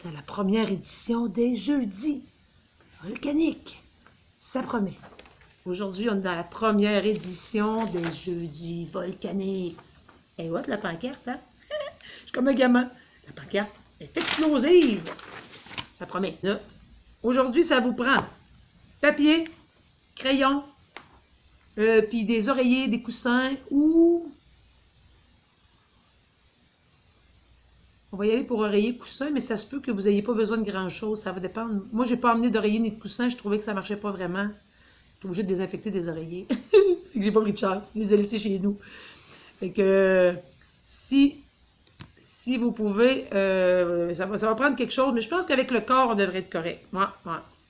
à la première édition des Jeudis volcaniques. Ça promet. Aujourd'hui, on est dans la première édition des Jeudis volcaniques. Et what, la pancarte, hein? Je suis comme un gamin. La pancarte est explosive. Ça promet. Note. Aujourd'hui, ça vous prend papier, crayon, puis des oreillers, des coussins ou... On va y aller pour oreiller, coussin, mais ça se peut que vous n'ayez pas besoin de grand-chose. Ça va dépendre. Moi, je n'ai pas emmené d'oreiller ni de coussin. Je trouvais que ça ne marchait pas vraiment. J'étais obligée de désinfecter des oreillers. Fait que j'ai pas pris de chance. Je les ai laissés chez nous. Fait que si vous pouvez, ça va prendre quelque chose, mais je pense qu'avec le corps, on devrait être correct. Ouais.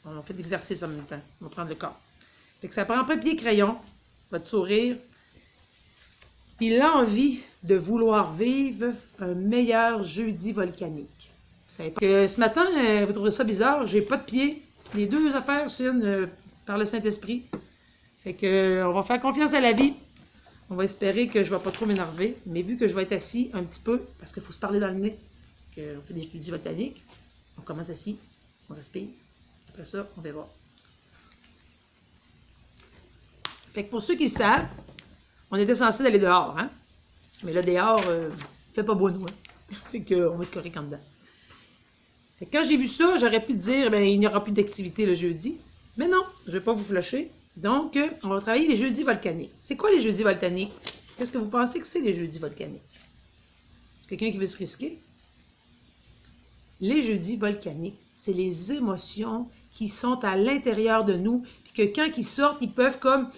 On fait de l'exercice en même temps. On va prendre le corps. Fait que ça prend papier, crayon, votre sourire, puis l'envie de vouloir vivre un meilleur jeudi volcanique. Vous savez pas que ce matin, vous trouvez ça bizarre, j'ai pas de pied. Les deux affaires sont par le Saint-Esprit. Fait que on va faire confiance à la vie. On va espérer que je ne vais pas trop m'énerver, mais vu que je vais être assis un petit peu, parce qu'il faut se parler dans le nez, qu'on fait des jeudis volcaniques, on commence assis, on respire. Après ça, on verra. Fait que pour ceux qui le savent, on était censé d'aller dehors, hein? Mais là, dehors, fait pas beau nous, hein? Fait qu'on va être correct en dedans. Fait que quand j'ai vu ça, j'aurais pu dire, ben, il n'y aura plus d'activité le jeudi. Mais non, je ne vais pas vous flusher. Donc, on va travailler les jeudis volcaniques. C'est quoi les jeudis volcaniques? Qu'est-ce que vous pensez que c'est les jeudis volcaniques? C'est quelqu'un qui veut se risquer? Les jeudis volcaniques, c'est les émotions qui sont à l'intérieur de nous, puis que quand ils sortent, ils peuvent comme,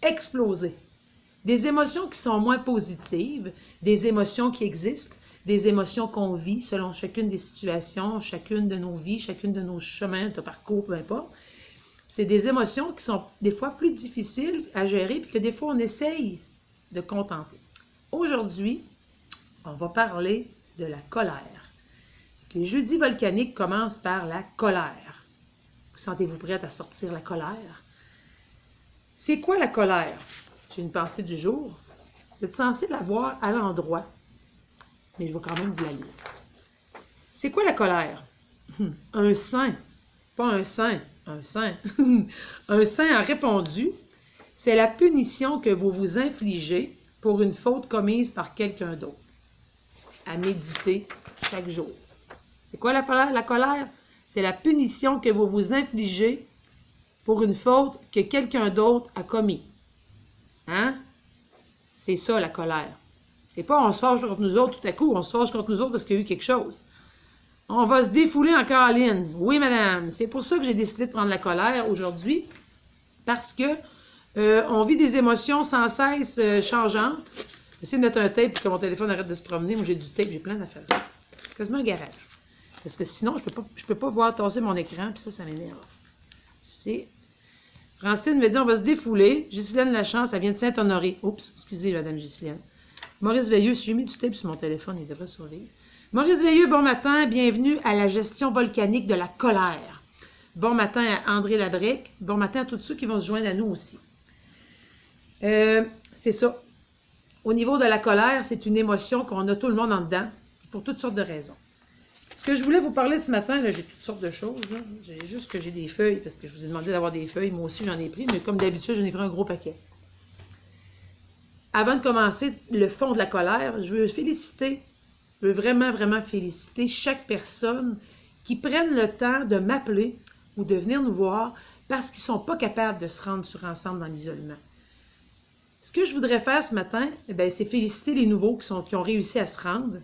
exploser. Des émotions qui sont moins positives, des émotions qui existent, des émotions qu'on vit selon chacune des situations, chacune de nos vies, chacune de nos chemins de parcours, peu importe. C'est des émotions qui sont des fois plus difficiles à gérer, puis que des fois on essaye de contenter. Aujourd'hui, on va parler de la colère. Les jeudis volcaniques commencent par la colère. Vous sentez-vous prête à sortir la colère? C'est quoi la colère? J'ai une pensée du jour. Vous êtes censé la voir à l'endroit, mais je vais quand même vous la lire. C'est quoi la colère? Un saint, pas un saint, un saint. Un saint a répondu, c'est la punition que vous vous infligez pour une faute commise par quelqu'un d'autre. À méditer chaque jour. C'est quoi la colère? La colère, c'est la punition que vous vous infligez pour une faute que quelqu'un d'autre a commis. Hein? C'est ça, la colère. C'est pas on se fâche contre nous autres tout à coup, on se fâche contre nous autres parce qu'il y a eu quelque chose. On va se défouler en Caroline. Oui, madame. C'est pour ça que j'ai décidé de prendre la colère aujourd'hui, parce que on vit des émotions sans cesse changeantes. J'essaie de mettre un tape pour que mon téléphone arrête de se promener. Moi, j'ai du tape, j'ai plein d'affaires. C'est quasiment un garage. Parce que sinon, je peux pas voir tasser mon écran, puis ça m'énerve. C'est... Francine me dit, on va se défouler. Ghislaine Lachance, elle vient de Saint-Honoré. Oups, excusez, madame Ghislaine. Maurice Veilleux, si j'ai mis du tape sur mon téléphone, il devrait survivre. Maurice Veilleux, bon matin, bienvenue à la gestion volcanique de la colère. Bon matin à André Labrec, bon matin à tous ceux qui vont se joindre à nous aussi. C'est ça. Au niveau de la colère, c'est une émotion qu'on a tout le monde en dedans, pour toutes sortes de raisons. Ce que je voulais vous parler ce matin, là, j'ai toutes sortes de choses. J'ai juste que j'ai des feuilles, parce que je vous ai demandé d'avoir des feuilles. Moi aussi, j'en ai pris, mais comme d'habitude, j'en ai pris un gros paquet. Avant de commencer le fond de la colère, je veux vraiment, vraiment féliciter chaque personne qui prenne le temps de m'appeler ou de venir nous voir parce qu'ils ne sont pas capables de se rendre sur ensemble dans l'isolement. Ce que je voudrais faire ce matin, c'est féliciter les nouveaux qui ont réussi à se rendre.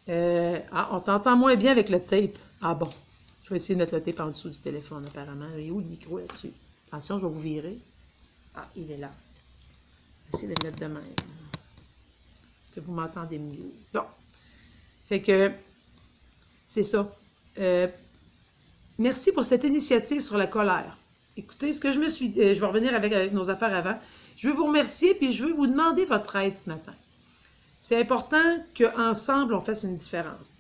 On t'entend moins bien avec le tape. Ah bon, je vais essayer de mettre le tape en dessous du téléphone apparemment. Il est où le micro là-dessus? Attention, je vais vous virer. Ah, il est là. Essayez de le mettre de même. Est-ce que vous m'entendez mieux? Bon. Fait que, c'est ça. Merci pour cette initiative sur la colère. Écoutez, ce que je vais revenir avec nos affaires avant. Je veux vous remercier, puis je veux vous demander votre aide ce matin. C'est important qu'ensemble, on fasse une différence.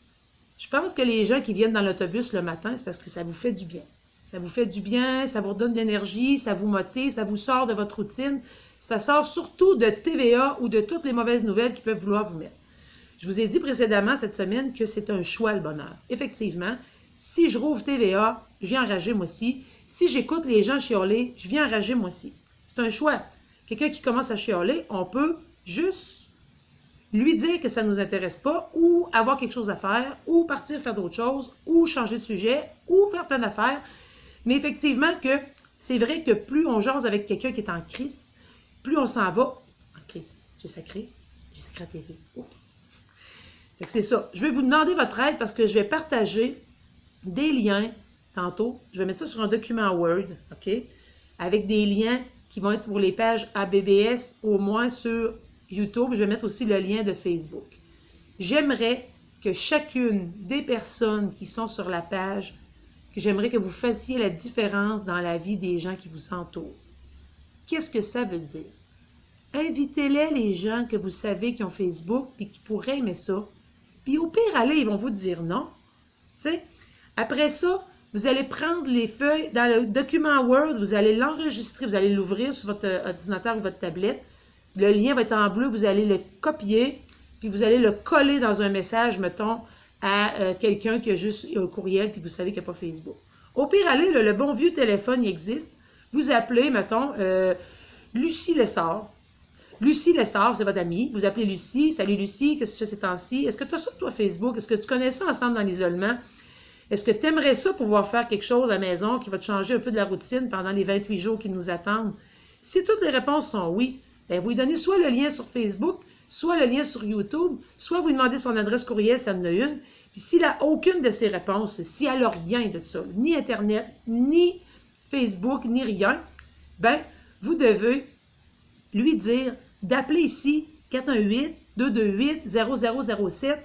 Je pense que les gens qui viennent dans l'autobus le matin, c'est parce que ça vous fait du bien. Ça vous fait du bien, ça vous redonne de l'énergie, ça vous motive, ça vous sort de votre routine. Ça sort surtout de TVA ou de toutes les mauvaises nouvelles qu'ils peuvent vouloir vous mettre. Je vous ai dit précédemment cette semaine que c'est un choix, le bonheur. Effectivement, si je rouvre TVA, je viens enrager moi aussi. Si j'écoute les gens chialer, je viens enrager moi aussi. C'est un choix. Quelqu'un qui commence à chialer, on peut juste lui dire que ça ne nous intéresse pas, ou avoir quelque chose à faire, ou partir faire d'autres choses, ou changer de sujet, ou faire plein d'affaires. Mais effectivement que c'est vrai que plus on jase avec quelqu'un qui est en crise, plus on s'en va en crise. J'ai sacré à TV. Oups. Fait que c'est ça. Je vais vous demander votre aide parce que je vais partager des liens tantôt. Je vais mettre ça sur un document Word, OK? Avec des liens qui vont être pour les pages ABBS, au moins sur YouTube. Je vais mettre aussi le lien de Facebook. J'aimerais que chacune des personnes qui sont sur la page, que j'aimerais que vous fassiez la différence dans la vie des gens qui vous entourent. Qu'est-ce que ça veut dire? Invitez-les, les gens que vous savez qui ont Facebook et qui pourraient aimer ça. Puis au pire, allez, ils vont vous dire non. T'sais? Après ça, vous allez prendre les feuilles dans le document Word, vous allez l'enregistrer, vous allez l'ouvrir sur votre ordinateur ou votre tablette. Le lien va être en bleu, vous allez le copier, puis vous allez le coller dans un message, mettons, à quelqu'un qui a juste un courriel, puis vous savez qu'il n'y a pas Facebook. Au pire, allez, le bon vieux téléphone, il existe. Vous appelez, mettons, Lucie Lessard. Lucie Lessard, c'est votre amie. Vous appelez Lucie. Salut Lucie, qu'est-ce que tu fais ces temps-ci? Est-ce que tu as ça toi Facebook? Est-ce que tu connais ça ensemble dans l'isolement? Est-ce que tu aimerais ça pouvoir faire quelque chose à la maison qui va te changer un peu de la routine pendant les 28 jours qui nous attendent? Si toutes les réponses sont oui, bien, vous lui donnez soit le lien sur Facebook, soit le lien sur YouTube, soit vous lui demandez son adresse courriel, ça en a une. Puis s'il n'a aucune de ces réponses, s'il n'a rien de ça, ni Internet, ni Facebook, ni rien, bien, vous devez lui dire d'appeler ici 418-228-0007.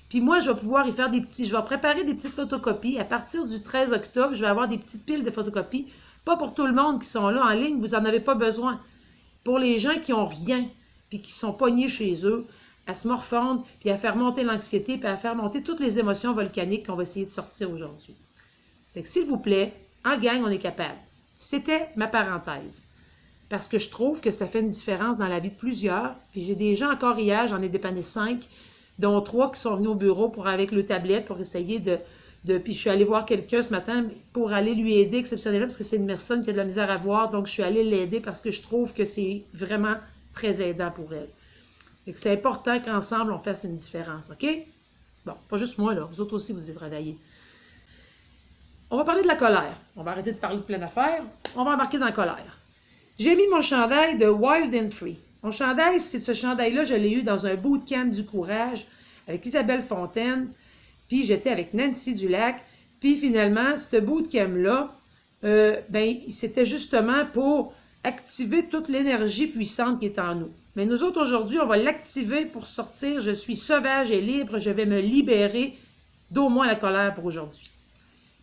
Puis moi, je vais pouvoir y faire je vais préparer des petites photocopies. À partir du 13 octobre, je vais avoir des petites piles de photocopies. Pas pour tout le monde qui sont là en ligne, vous n'en avez pas besoin. Pour les gens qui n'ont rien, puis qui sont pognés chez eux, à se morfondre, puis à faire monter l'anxiété, puis à faire monter toutes les émotions volcaniques qu'on va essayer de sortir aujourd'hui. Fait que s'il vous plaît, en gang, on est capable. C'était ma parenthèse. Parce que je trouve que ça fait une différence dans la vie de plusieurs. Puis j'ai des gens encore hier, j'en ai dépanné 5, dont 3 qui sont venus au bureau avec le tablette pour essayer puis je suis allée voir quelqu'un ce matin pour aller lui aider exceptionnellement parce que c'est une personne qui a de la misère à voir. Donc je suis allée l'aider parce que je trouve que c'est vraiment très aidant pour elle. Fait que c'est important qu'ensemble on fasse une différence, OK? Bon, pas juste moi, là. Vous autres aussi, vous devez travailler. On va parler de la colère. On va arrêter de parler de plein d'affaires. On va embarquer dans la colère. J'ai mis mon chandail de Wild and Free. Mon chandail, c'est ce chandail-là, je l'ai eu dans un bootcamp du courage avec Isabelle Fontaine, puis j'étais avec Nancy Dulac, puis finalement, ce bootcamp-là, c'était justement pour activer toute l'énergie puissante qui est en nous. Mais nous autres, aujourd'hui, on va l'activer pour sortir. Je suis sauvage et libre, je vais me libérer d'au moins la colère pour aujourd'hui.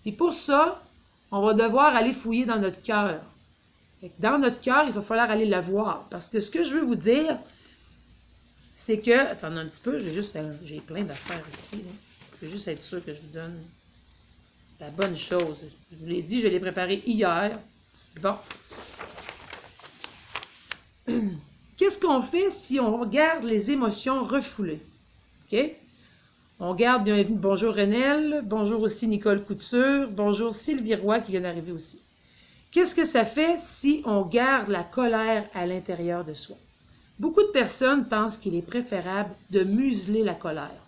Puis pour ça, on va devoir aller fouiller dans notre cœur. Dans notre cœur, il va falloir aller la voir. Parce que ce que je veux vous dire, c'est que... Attendez un petit peu, j'ai plein d'affaires ici. Là. Je veux juste être sûr que je vous donne la bonne chose. Je vous l'ai dit, je l'ai préparé hier. Bon. Qu'est-ce qu'on fait si on regarde les émotions refoulées? OK? On garde bienvenue. Bonjour Renelle, bonjour aussi Nicole Couture, bonjour Sylvie Roy qui vient d'arriver aussi. Qu'est-ce que ça fait si on garde la colère à l'intérieur de soi? Beaucoup de personnes pensent qu'il est préférable de museler la colère.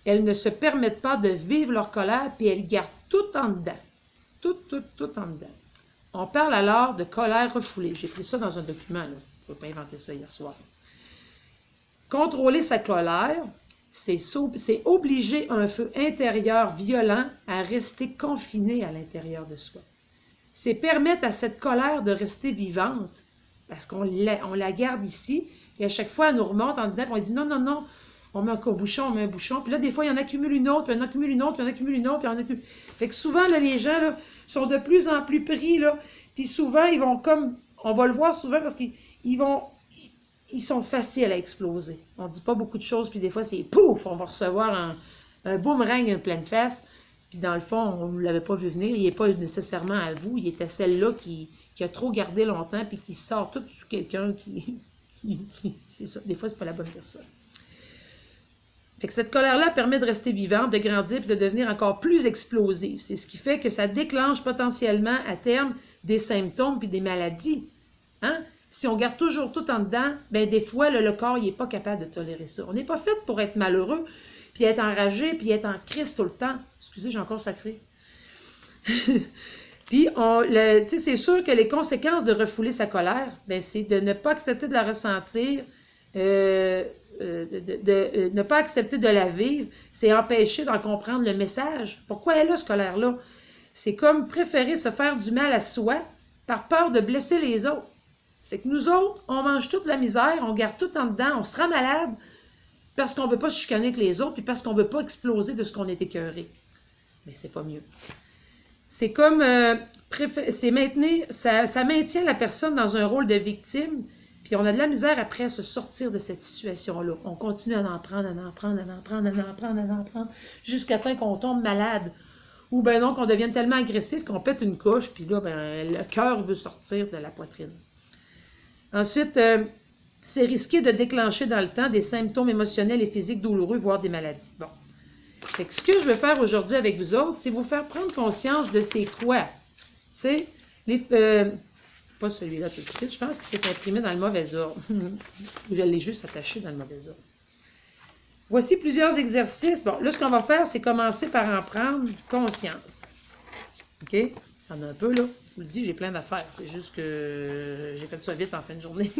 Elles ne se permettent pas de vivre leur colère, puis elles gardent tout en dedans. Tout en dedans. On parle alors de colère refoulée. J'ai pris ça dans un document, là. Je ne peux pas inventer ça hier soir. Contrôler sa colère, c'est obliger un feu intérieur violent à rester confiné à l'intérieur de soi. C'est permettre à cette colère de rester vivante, parce qu'on la garde ici, et à chaque fois, elle nous remonte en dedans, puis on dit non, non, non, on met un bouchon, on met un bouchon, puis là, des fois, il y en accumule une autre, puis il y en accumule une autre, puis il y en accumule une autre, puis il y en accumule... Fait que souvent, là, les gens, là, sont de plus en plus pris, là, puis souvent, ils vont comme, on va le voir souvent parce qu'ils sont faciles à exploser. On ne dit pas beaucoup de choses, puis des fois, c'est pouf, on va recevoir un boomerang en pleine face. Puis dans le fond, on ne l'avait pas vu venir. Il n'est pas nécessairement à vous. Il était celle-là qui a trop gardé longtemps puis qui sort tout sur quelqu'un qui c'est ça. Des fois, ce n'est pas la bonne personne. Fait que cette colère-là permet de rester vivante, de grandir et de devenir encore plus explosive. C'est ce qui fait que ça déclenche potentiellement à terme des symptômes puis des maladies. Hein? Si on garde toujours tout en dedans, bien des fois, le corps n'est pas capable de tolérer ça. On n'est pas fait pour être malheureux, puis être enragé, puis être en crise tout le temps. Excusez, j'ai encore sacré. Puis, c'est sûr que les conséquences de refouler sa colère, c'est de ne pas accepter de la ressentir, ne pas accepter de la vivre, c'est empêcher d'en comprendre le message. Pourquoi elle a ce colère-là? C'est comme préférer se faire du mal à soi par peur de blesser les autres. Ça fait que nous autres, on mange toute la misère, on garde tout en dedans, on sera malade parce qu'on ne veut pas se chicaner avec les autres puis parce qu'on ne veut pas exploser de ce qu'on est écœuré. Mais c'est pas mieux. C'est comme, ça maintient la personne dans un rôle de victime, puis on a de la misère après à se sortir de cette situation-là. On continue à en prendre, jusqu'à temps qu'on tombe malade. Ou bien non, qu'on devienne tellement agressif qu'on pète une couche, puis là, le cœur veut sortir de la poitrine. Ensuite, c'est risqué de déclencher dans le temps des symptômes émotionnels et physiques douloureux, voire des maladies. Bon. Fait que ce que je veux faire aujourd'hui avec vous autres, c'est vous faire prendre conscience de c'est quoi. Tu sais, pas celui-là tout de suite, je pense qu'il s'est imprimé dans le mauvais ordre. Je l'ai juste attaché dans le mauvais ordre. Voici plusieurs exercices. Bon, là, ce qu'on va faire, c'est commencer par en prendre conscience. OK? Il y en a un peu, là. Je vous le dis, j'ai plein d'affaires. C'est juste que j'ai fait ça vite en fin de journée.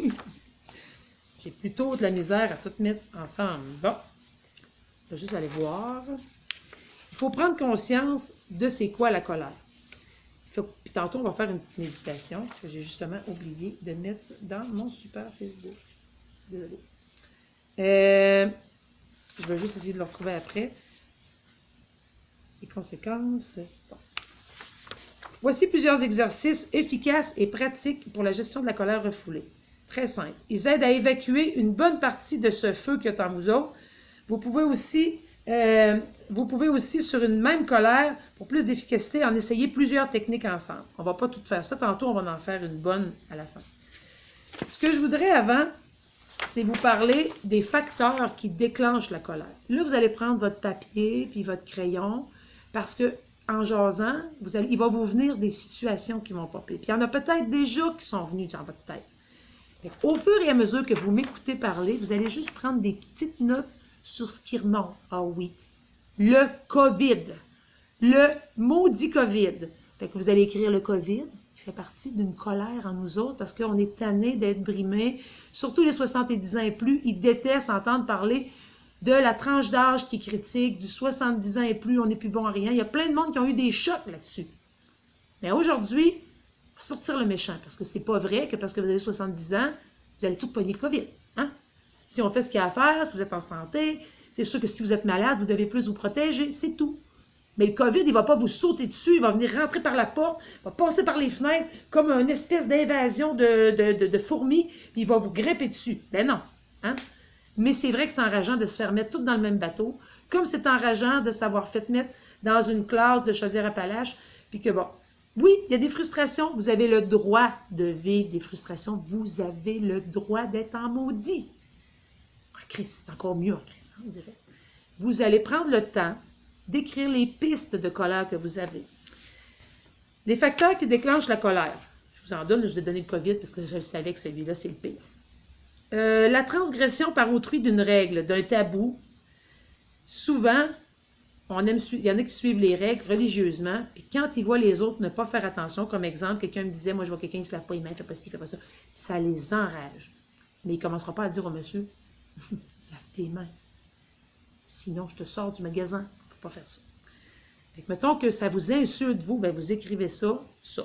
J'ai plutôt de la misère à tout mettre ensemble. Bon. Je vais juste aller voir. Il faut prendre conscience de c'est quoi la colère. Puis tantôt, on va faire une petite méditation que j'ai justement oublié de mettre dans mon super Facebook. Désolée. Je vais juste essayer de le retrouver après. Les conséquences. Bon. Voici plusieurs exercices efficaces et pratiques pour la gestion de la colère refoulée. Très simple. Ils aident à évacuer une bonne partie de ce feu qu'il y a en vous autres. Vous pouvez aussi, sur une même colère, pour plus d'efficacité, en essayer plusieurs techniques ensemble. On ne va pas tout faire ça. Tantôt, on va en faire une bonne à la fin. Ce que je voudrais avant, c'est vous parler des facteurs qui déclenchent la colère. Là, vous allez prendre votre papier puis votre crayon parce que en jasant, il va vous venir des situations qui vont popper. Puis il y en a peut-être déjà qui sont venues dans votre tête. Au fur et à mesure que vous m'écoutez parler, vous allez juste prendre des petites notes sur ce qui remonte. Ah oui, le COVID, le maudit COVID. Fait que vous allez écrire le COVID, qui fait partie d'une colère en nous autres, parce qu'on est tanné d'être brimés. Surtout les 70 ans et plus, ils détestent entendre parler de la tranche d'âge qui est critique, du 70 ans et plus, on n'est plus bon à rien. Il y a plein de monde qui ont eu des chocs là-dessus. Mais aujourd'hui, il faut sortir le méchant, parce que c'est pas vrai que parce que vous avez 70 ans, vous allez tout pogner le COVID. Hein? Si on fait ce qu'il y a à faire, si vous êtes en santé, c'est sûr que si vous êtes malade, vous devez plus vous protéger, c'est tout. Mais le COVID, il ne va pas vous sauter dessus, il va venir rentrer par la porte, il va passer par les fenêtres comme une espèce d'invasion de fourmis, puis il va vous grimper dessus. Ben non. Hein? Mais c'est vrai que c'est enrageant de se faire mettre tout dans le même bateau, comme c'est enrageant de s'avoir fait mettre dans une classe de Chaudière-Appalaches, puis que bon, oui, il y a des frustrations, vous avez le droit de vivre des frustrations, vous avez le droit d'être en maudit. En Christ, c'est encore mieux en Christ, on dirait. Vous allez prendre le temps d'écrire les pistes de colère que vous avez. Les facteurs qui déclenchent la colère. Je vous en donne, je vous ai donné le COVID parce que je savais que celui-là, c'est le pire. La transgression par autrui d'une règle, d'un tabou. Souvent, il y en a qui suivent les règles religieusement, puis quand ils voient les autres ne pas faire attention, comme exemple, quelqu'un me disait, moi je vois quelqu'un qui ne se lave pas les mains, il ne fait pas ci, il ne fait pas ça, ça les enrage. Mais il ne commencera pas à dire au monsieur, lave tes mains. Sinon, je te sors du magasin. On ne peut pas faire ça. Fait que, mettons que ça vous insulte, vous, bien, vous écrivez ça, ça.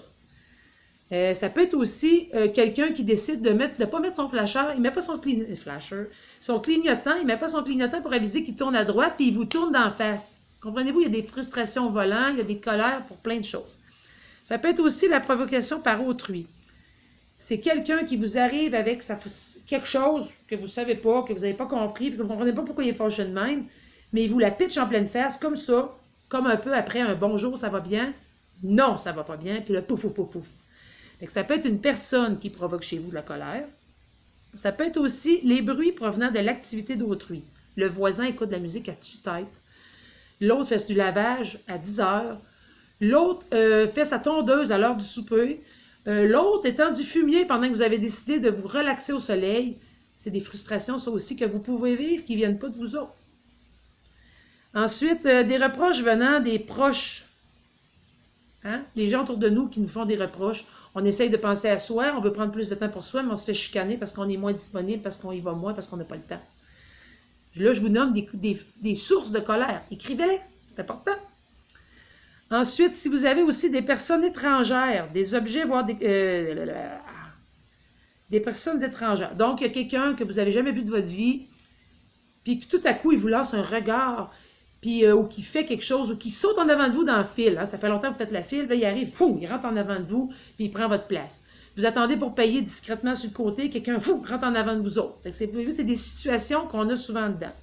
Ça peut être aussi quelqu'un qui décide de ne pas mettre son flasheur, il ne met pas son clignotant, il ne met pas son clignotant pour aviser qu'il tourne à droite, puis il vous tourne d'en face. Comprenez-vous, il y a des frustrations au volant, il y a des colères pour plein de choses. Ça peut être aussi la provocation par autrui. C'est quelqu'un qui vous arrive avec quelque chose que vous ne savez pas, que vous n'avez pas compris, puis que vous ne comprenez pas pourquoi il est fâché de même, mais il vous la pitch en pleine face, comme ça, comme un peu après un bonjour, ça va bien? Non, ça va pas bien, puis le pouf, pouf, pouf, pouf. Fait que ça peut être une personne qui provoque chez vous de la colère. Ça peut être aussi les bruits provenant de l'activité d'autrui. Le voisin écoute de la musique à tue-tête. L'autre fait du lavage à 10 heures. L'autre fait sa tondeuse à l'heure du souper. L'autre étend du fumier pendant que vous avez décidé de vous relaxer au soleil. C'est des frustrations, ça aussi, que vous pouvez vivre qui ne viennent pas de vous autres. Ensuite, des reproches venant des proches. Hein? Les gens autour de nous qui nous font des reproches. On essaye de penser à soi, on veut prendre plus de temps pour soi, mais on se fait chicaner parce qu'on est moins disponible, parce qu'on y va moins, parce qu'on n'a pas le temps. Là, je vous nomme des sources de colère. Écrivez-les, c'est important. Ensuite, si vous avez aussi des personnes étrangères, des objets, voire des personnes étrangères. Donc, il y a quelqu'un que vous n'avez jamais vu de votre vie, puis que tout à coup, il vous lance un regard, puis ou qui fait quelque chose, ou qui saute en avant de vous dans le fil. Hein. Ça fait longtemps que vous faites la file, là, il arrive, fou, il rentre en avant de vous, puis il prend votre place. Vous attendez pour payer discrètement sur le côté, quelqu'un, fou, rentre en avant de vous autres. C'est des situations qu'on a souvent dedans.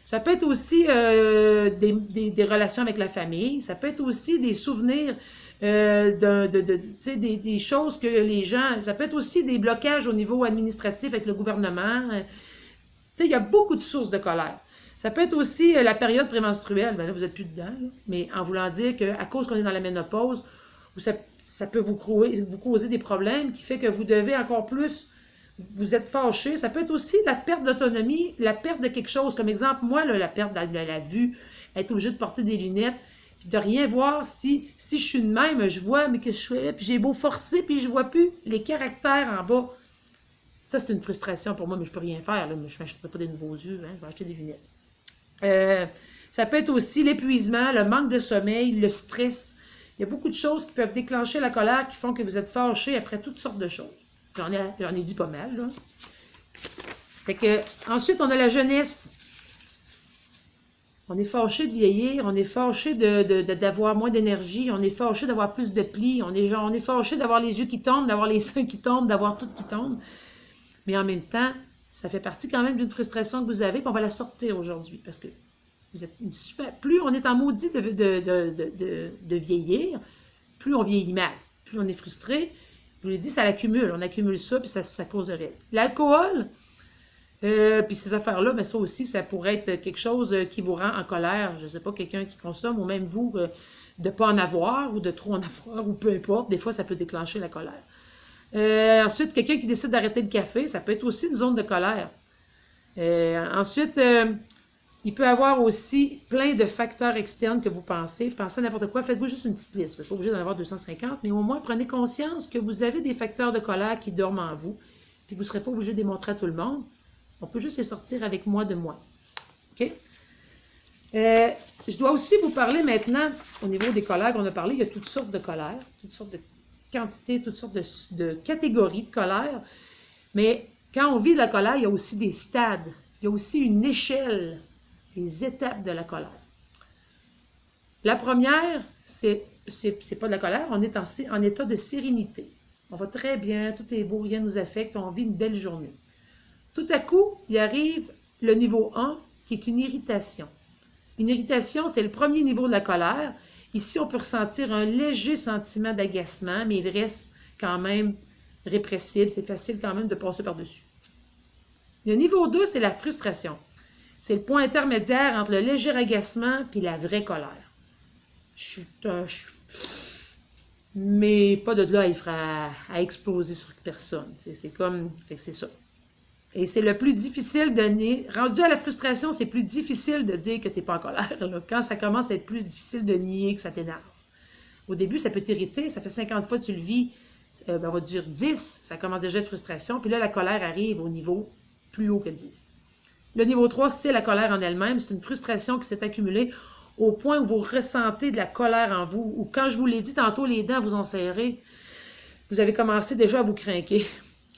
Ça peut être aussi des relations avec la famille. Ça peut être aussi des souvenirs, des choses que les gens... Ça peut être aussi des blocages au niveau administratif avec le gouvernement. Il y a beaucoup de sources de colère. Ça peut être aussi la période prémenstruelle. Bien là, vous n'êtes plus dedans. Là. Mais en voulant dire qu'à cause qu'on est dans la ménopause, ça peut vous causer des problèmes qui fait que vous devez encore plus... Vous êtes fâché. Ça peut être aussi la perte d'autonomie, la perte de quelque chose. Comme exemple, moi, là, la perte de la vue, être obligé de porter des lunettes, puis de rien voir. Si je suis de même, je vois, mais que je suis là, puis j'ai beau forcer, puis je vois plus les caractères en bas. Ça, c'est une frustration pour moi, mais je peux rien faire. Là. Je ne m'achèterai pas des nouveaux yeux, hein, je vais acheter des lunettes. Ça peut être aussi l'épuisement, le manque de sommeil, le stress. Il y a beaucoup de choses qui peuvent déclencher la colère qui font que vous êtes fâché après toutes sortes de choses. J'en ai dit pas mal, là. Fait que, ensuite, on a la jeunesse. On est fâché de vieillir, on est fâché d'avoir moins d'énergie, on est fâché d'avoir plus de plis, on est fâché d'avoir les yeux qui tombent, d'avoir les seins qui tombent, d'avoir tout qui tombe. Mais en même temps, ça fait partie quand même d'une frustration que vous avez, puis on va la sortir aujourd'hui, parce que vous êtes une super... Plus on est en maudit de vieillir, plus on vieillit mal, plus on est frustré. Je vous l'ai dit, ça l'accumule. On accumule ça, puis ça cause le reste. L'alcool, puis ces affaires-là, mais ça aussi, ça pourrait être quelque chose qui vous rend en colère. Je ne sais pas, quelqu'un qui consomme, ou même vous, de ne pas en avoir, ou de trop en avoir, ou peu importe. Des fois, ça peut déclencher la colère. Ensuite, quelqu'un qui décide d'arrêter le café, ça peut être aussi une zone de colère. Ensuite, il peut y avoir aussi plein de facteurs externes que vous pensez. Pensez à n'importe quoi. Faites-vous juste une petite liste. Vous n'êtes pas obligé d'en avoir 250, mais au moins prenez conscience que vous avez des facteurs de colère qui dorment en vous. Puis vous ne serez pas obligé de les montrer à tout le monde. On peut juste les sortir avec moi de moi. OK? Je dois aussi vous parler maintenant, au niveau des colères qu'on a parlé, il y a toutes sortes de colères, toutes sortes de quantités, toutes sortes de catégories de colère. Mais quand on vit de la colère, il y a aussi des stades. Il y a aussi une échelle. Les étapes de la colère. La première, c'est pas de la colère, on est en état de sérénité. On va très bien, tout est beau, rien ne nous affecte, on vit une belle journée. Tout à coup, il arrive le niveau 1, qui est une irritation. Une irritation, c'est le premier niveau de la colère. Ici, on peut ressentir un léger sentiment d'agacement, mais il reste quand même répressible, c'est facile quand même de passer par-dessus. Le niveau 2, c'est la frustration. C'est le point intermédiaire entre le léger agacement et la vraie colère. Mais pas de là à exploser sur personne. C'est comme... c'est ça. Et c'est le plus difficile de nier. Rendu à la frustration, c'est plus difficile de dire que tu n'es pas en colère. Là. Quand ça commence à être plus difficile de nier que ça t'énerve. Au début, ça peut t'irriter. Ça fait 50 fois que tu le vis. On va dire 10. Ça commence déjà à être frustration. Puis là, la colère arrive au niveau plus haut que 10. Le niveau 3, c'est la colère en elle-même. C'est une frustration qui s'est accumulée au point où vous ressentez de la colère en vous. Ou quand je vous l'ai dit tantôt, les dents vous en serrez, vous avez commencé déjà à vous craquer.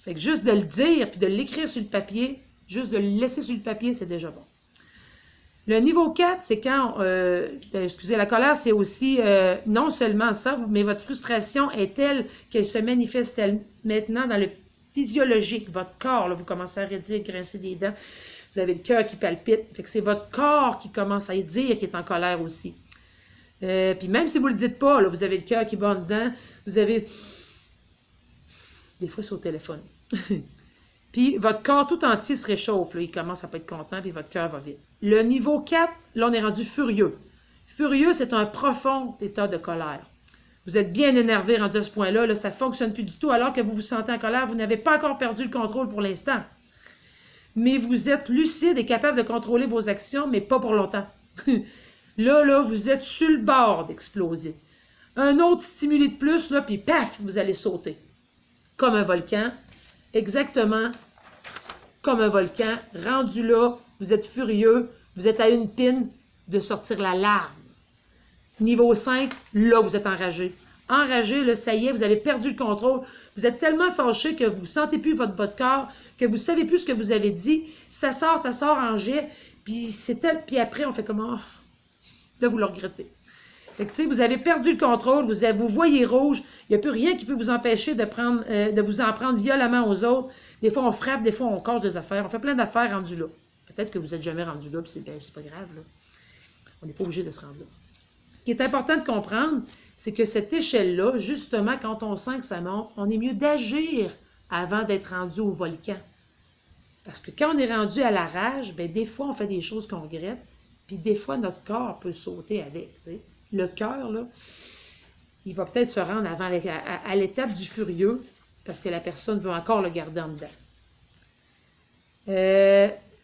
Fait que juste de le dire puis de l'écrire sur le papier, juste de le laisser sur le papier, c'est déjà bon. Le niveau 4, c'est quand, excusez, la colère, c'est aussi non seulement ça, mais votre frustration est telle qu'elle se manifeste maintenant dans le physiologique. Votre corps, là, vous commencez à redire, grincer des dents. Vous avez le cœur qui palpite. Fait que c'est votre corps qui commence à dire qu'il est en colère aussi. Puis même si vous ne le dites pas, là, vous avez le cœur qui bat dedans. Vous avez... Des fois, c'est au téléphone. Puis Puis votre corps tout entier se réchauffe. Là. Il commence à pas être content, puis votre cœur va vite. Le niveau 4, là, on est rendu furieux. Furieux, c'est un profond état de colère. Vous êtes bien énervé rendu à ce point-là, là, ça ne fonctionne plus du tout, alors que vous vous sentez en colère, vous n'avez pas encore perdu le contrôle pour l'instant. Mais vous êtes lucide et capable de contrôler vos actions, mais pas pour longtemps. Là, vous êtes sur le bord d'exploser. Un autre stimuli de plus, là, puis paf, vous allez sauter. Comme un volcan, exactement comme un volcan. Rendu là, vous êtes furieux, vous êtes à une pine de sortir la larme. Niveau 5, là, vous êtes enragé. Enragé, là, ça y est, vous avez perdu le contrôle. Vous êtes tellement fâché que vous ne sentez plus votre corps, que vous ne savez plus ce que vous avez dit. Ça sort en jet. Puis après, on fait comment? Là, vous le regrettez. Fait que, tu sais, vous avez perdu le contrôle, vous voyez rouge. Il n'y a plus rien qui peut vous empêcher de vous en prendre violemment aux autres. Des fois, on frappe, des fois, on casse des affaires. On fait plein d'affaires rendues là. Peut-être que vous n'êtes jamais rendu là, puis c'est pas grave, là. On n'est pas obligé de se rendre là. Ce qui est important de comprendre, c'est que cette échelle-là, justement, quand on sent que ça monte, on est mieux d'agir avant d'être rendu au volcan. Parce que quand on est rendu à la rage, bien, des fois, on fait des choses qu'on regrette, puis des fois, notre corps peut sauter avec. T'sais. Le cœur, là, il va peut-être se rendre à l'étape du furieux, parce que la personne veut encore le garder en dedans.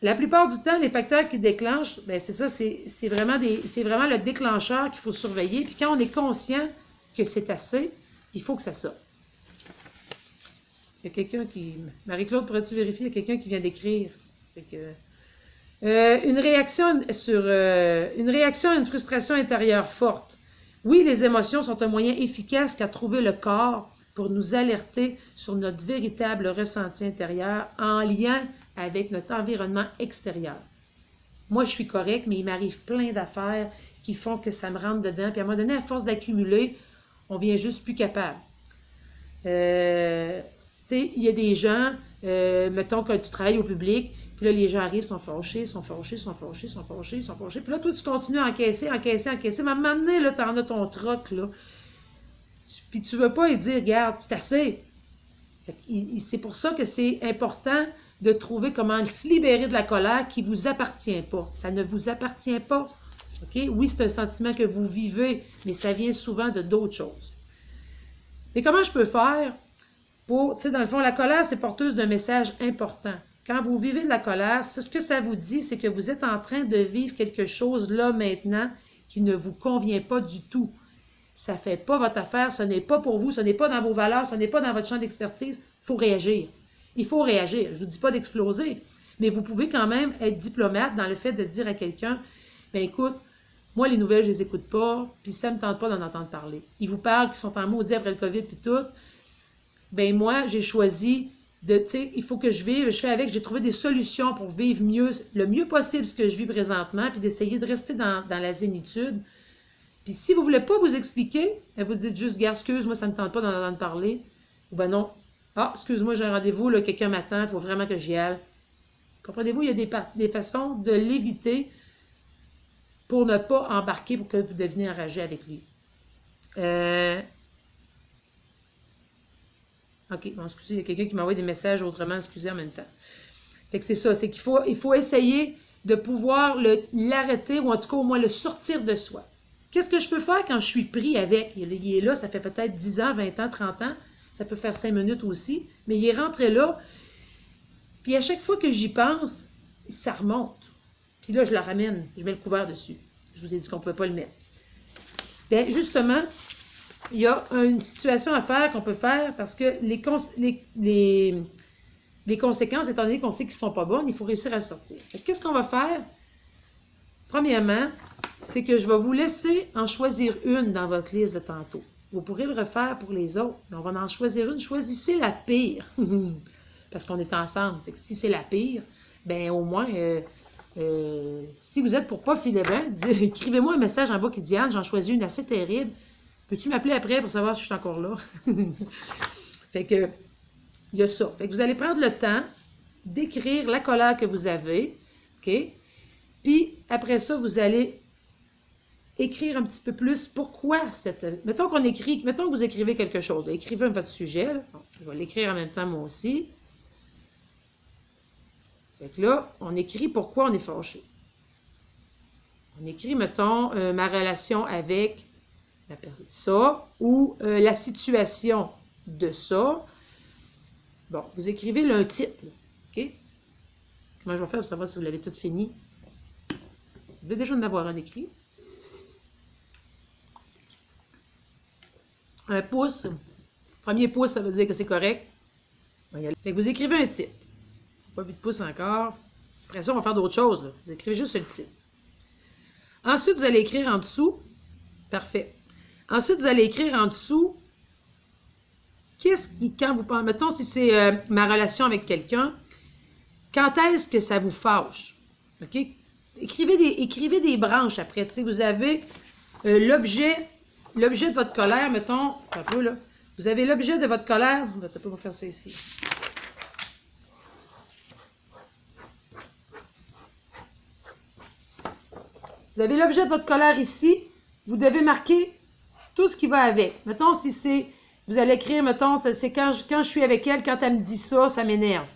La plupart du temps, les facteurs qui déclenchent, bien, c'est ça, c'est vraiment le déclencheur qu'il faut surveiller. Puis quand on est conscient que c'est assez, il faut que ça sorte. Il y a quelqu'un qui... Marie-Claude, pourrais-tu vérifier? Il y a quelqu'un qui vient d'écrire. Une réaction à une frustration intérieure forte. Oui, les émotions sont un moyen efficace qu'a trouvé le corps pour nous alerter sur notre véritable ressenti intérieur en lien avec notre environnement extérieur. Moi, je suis correcte, mais il m'arrive plein d'affaires qui font que ça me rentre dedans. Puis à un moment donné, à force d'accumuler, on vient juste plus capable. Tu sais, il y a des gens, mettons que tu travailles au public, puis là, les gens arrivent, sont fâchés. Puis là, toi, tu continues à encaisser. Mais à un moment donné, là, t'en as ton troc, là. Puis tu veux pas lui dire, regarde, c'est assez. C'est pour ça que c'est important de trouver comment se libérer de la colère qui ne vous appartient pas. Ça ne vous appartient pas. Okay? Oui, c'est un sentiment que vous vivez, mais ça vient souvent de d'autres choses. Mais comment je peux faire pour... Tu sais, dans le fond, la colère, c'est porteuse d'un message important. Quand vous vivez de la colère, ce que ça vous dit, c'est que vous êtes en train de vivre quelque chose là, maintenant, qui ne vous convient pas du tout. Ça ne fait pas votre affaire, ce n'est pas pour vous, ce n'est pas dans vos valeurs, ce n'est pas dans votre champ d'expertise. Il faut réagir. Il faut réagir. Je ne vous dis pas d'exploser, mais vous pouvez quand même être diplomate dans le fait de dire à quelqu'un, bien écoute, moi les nouvelles, je ne les écoute pas, puis ça ne me tente pas d'en entendre parler. Ils vous parlent qu'ils sont en maudit après le COVID puis tout. Bien moi, j'ai choisi de, tu sais, il faut que je vive, je fais avec, j'ai trouvé des solutions pour vivre mieux, le mieux possible ce que je vis présentement, puis d'essayer de rester dans la zénitude. Puis si vous ne voulez pas vous expliquer, vous dites juste, gars, excuse-moi, ça ne me tente pas d'en entendre parler. Ou ben non, ah, excuse-moi, j'ai un rendez-vous, là, quelqu'un m'attend, il faut vraiment que j'y aille. Comprenez-vous, il y a des façons de l'éviter pour ne pas embarquer pour que vous deveniez enragé avec lui. OK, bon, excusez, il y a quelqu'un qui m'envoie des messages autrement, excusez en même temps. Fait que c'est ça, c'est qu'il faut essayer de pouvoir l'arrêter ou en tout cas au moins le sortir de soi. Qu'est-ce que je peux faire quand je suis pris avec? Il est là, ça fait peut-être 10 ans, 20 ans, 30 ans. Ça peut faire 5 minutes aussi. Mais il est rentré là. Puis à chaque fois que j'y pense, ça remonte. Puis là, je la ramène. Je mets le couvert dessus. Je vous ai dit qu'on ne pouvait pas le mettre. Bien, justement, il y a une situation à faire qu'on peut faire parce que les conséquences, étant donné qu'on sait qu'ils ne sont pas bonnes, il faut réussir à le sortir. Qu'est-ce qu'on va faire? Premièrement, c'est que je vais vous laisser en choisir une dans votre liste de tantôt. Vous pourrez le refaire pour les autres, mais on va en choisir une. Choisissez la pire, parce qu'on est ensemble. Fait que si c'est la pire, bien au moins, si vous êtes pour pas filer bien, écrivez-moi un message en bas qui dit « Anne, j'en choisis une assez terrible. Peux-tu m'appeler après pour savoir si je suis encore là? » Fait que, il y a ça. Fait que vous allez prendre le temps d'écrire la colère que vous avez, OK? Puis, après ça, vous allez écrire un petit peu plus pourquoi cette... Mettons que vous écrivez quelque chose. Là, écrivez votre sujet. Là. Bon, je vais l'écrire en même temps moi aussi. Fait que là, on écrit pourquoi on est fâché. On écrit, mettons, ma relation avec ça ou la situation de ça. Bon, vous écrivez là, un titre. Là, OK? Comment je vais faire pour savoir si vous l'avez tout fini? Vous devez déjà en avoir un écrit. Un pouce. Premier pouce, ça veut dire que c'est correct. Fait que vous écrivez un titre. Pas vu de pouce encore. Après ça, on va faire d'autres choses. Là. Vous écrivez juste le titre. Ensuite, vous allez écrire en dessous. Parfait. Ensuite, vous allez écrire en dessous. Qu'est-ce qui, quand vous pensez, mettons si c'est ma relation avec quelqu'un, quand est-ce que ça vous fâche? OK? Écrivez des branches après. Tu sais, vous avez l'objet de votre colère, mettons, un peu là. Vous avez l'objet de votre colère. On va peut-être pas faire ça ici. Vous avez l'objet de votre colère ici. Vous devez marquer tout ce qui va avec. Mettons, si c'est... Vous allez écrire, mettons, c'est quand je suis avec elle, quand elle me dit ça, ça m'énerve.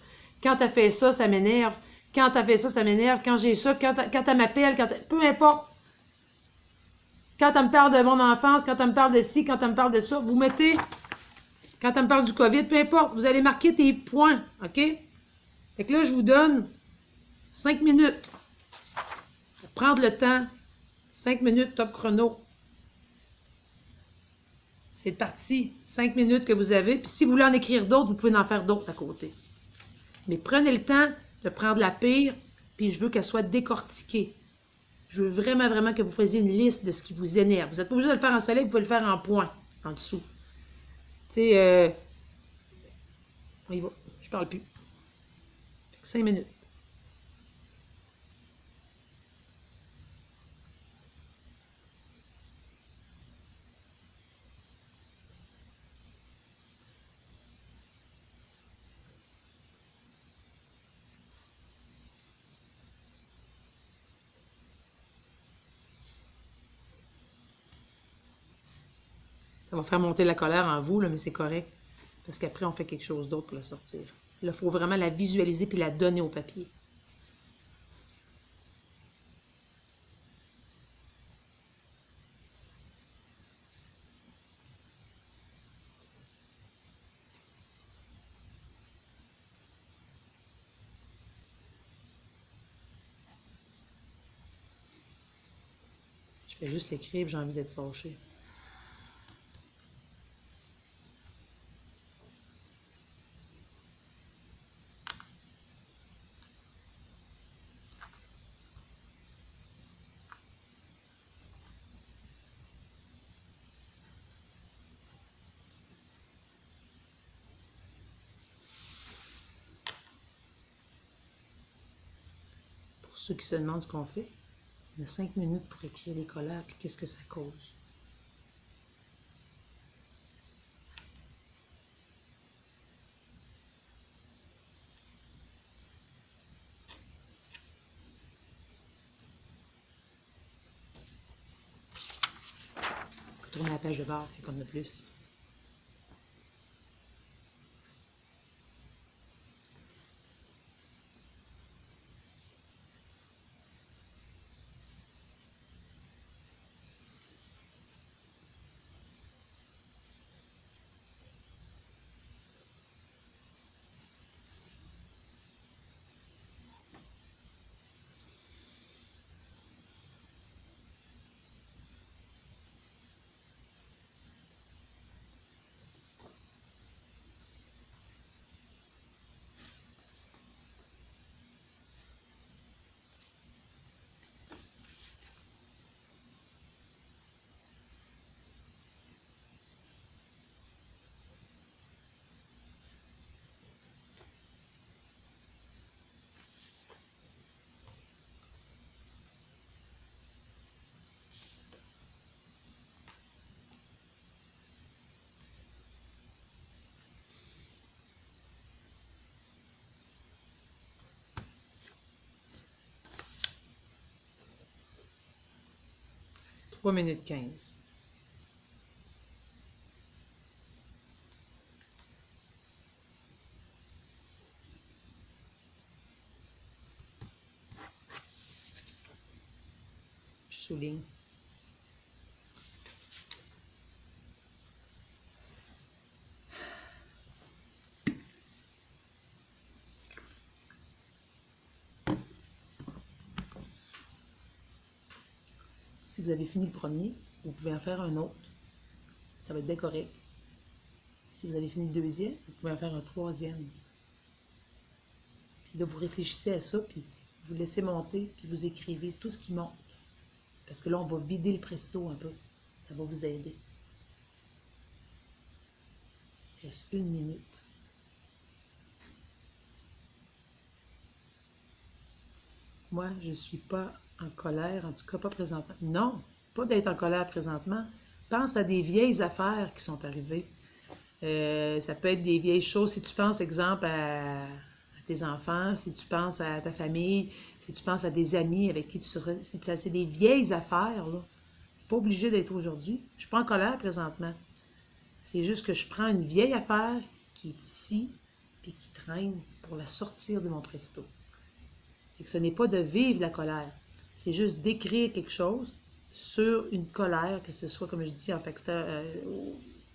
Quand elle fait ça, ça m'énerve. Quand elle fait ça, ça m'énerve. Quand j'ai ça, quand elle m'appelle, peu importe. Quand elle me parle de mon enfance, quand elle me parle de ci, quand elle me parle de ça, vous mettez... Quand elle me parle du COVID, peu importe. Vous allez marquer tes points, OK? Fait que là, je vous donne 5 minutes. Pour prendre le temps. 5 minutes top chrono. C'est parti. 5 minutes que vous avez. Puis si vous voulez en écrire d'autres, vous pouvez en faire d'autres à côté. Mais prenez le temps de prendre la pire, puis je veux qu'elle soit décortiquée. Je veux vraiment, vraiment que vous fassiez une liste de ce qui vous énerve. Vous n'êtes pas obligé de le faire en soleil, vous pouvez le faire en point, en dessous. Tu sais, on y va. Je parle plus. 5 minutes. Ça va faire monter la colère en vous, là, mais c'est correct. Parce qu'après, on fait quelque chose d'autre pour la sortir. Là, il faut vraiment la visualiser puis la donner au papier. Je fais juste l'écrire, j'ai envie d'être fâchée. Pour ceux qui se demandent ce qu'on fait, on a 5 minutes pour écrire les colères, puis qu'est-ce que ça cause. Tourner la page de bord, fait qu'on en a plus. « 3 minutes 15. souligne. Si vous avez fini le premier, vous pouvez en faire un autre. Ça va être bien correct. Si vous avez fini le deuxième, vous pouvez en faire un troisième. Puis là, vous réfléchissez à ça, puis vous laissez monter, puis vous écrivez tout ce qui monte. Parce que là, on va vider le presto un peu. Ça va vous aider. Il reste 1 minute. Moi, je ne suis pas en colère, en tout cas pas présentement. Non, pas d'être en colère présentement. Pense à des vieilles affaires qui sont arrivées. Ça peut être des vieilles choses. Si tu penses, exemple, à tes enfants, si tu penses à ta famille, si tu penses à des amis avec qui tu serais... C'est des vieilles affaires, là. C'est pas obligé d'être aujourd'hui. Je suis pas en colère présentement. C'est juste que je prends une vieille affaire qui est ici, puis qui traîne pour la sortir de mon presto. Et que ce n'est pas de vivre la colère. C'est juste d'écrire quelque chose sur une colère, que ce soit, comme je dis, en fait,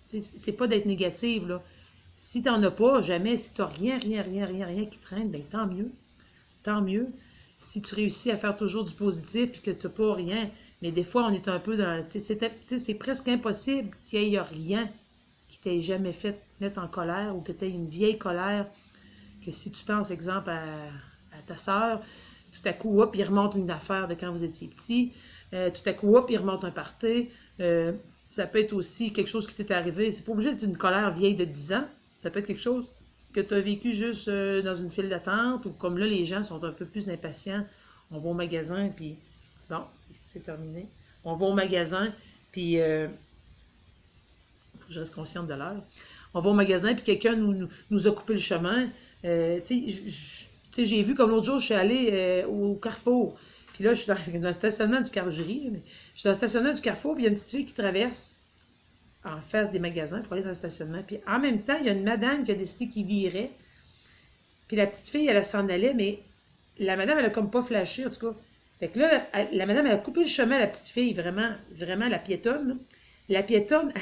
c'est pas d'être négative, là. Si tu n'en as pas, jamais, si tu n'as rien qui traîne, bien, tant mieux. Tant mieux. Si tu réussis à faire toujours du positif et que tu n'as pas rien, mais des fois, on est un peu dans... C'est presque impossible qu'il n'y ait rien qui t'ait jamais fait mettre en colère ou que tu aies une vieille colère, que si tu penses, exemple, à ta sœur, tout à coup, hop, il remonte une affaire de quand vous étiez petit, tout à coup, hop, il remonte un party, ça peut être aussi quelque chose qui t'est arrivé, c'est pas obligé d'être une colère vieille de 10 ans, ça peut être quelque chose que tu as vécu juste dans une file d'attente, ou comme là, les gens sont un peu plus impatients, on va au magasin, puis bon, c'est terminé, on va au magasin, puis il faut que je reste consciente de l'heure, on va au magasin, puis quelqu'un nous a coupé le chemin, tu sais, j'ai vu comme l'autre jour, je suis allée au Carrefour. Puis là, je suis dans le stationnement du Carrefour. Je suis dans le stationnement du Carrefour, puis il y a une petite fille qui traverse en face des magasins pour aller dans le stationnement. Puis en même temps, il y a une madame qui a décidé qu'il virait. Puis la petite fille, elle s'en allait, mais la madame, elle a comme pas flashé, en tout cas. Fait que là, la madame, elle a coupé le chemin à la petite fille, vraiment, vraiment, la piétonne. Là. La piétonne,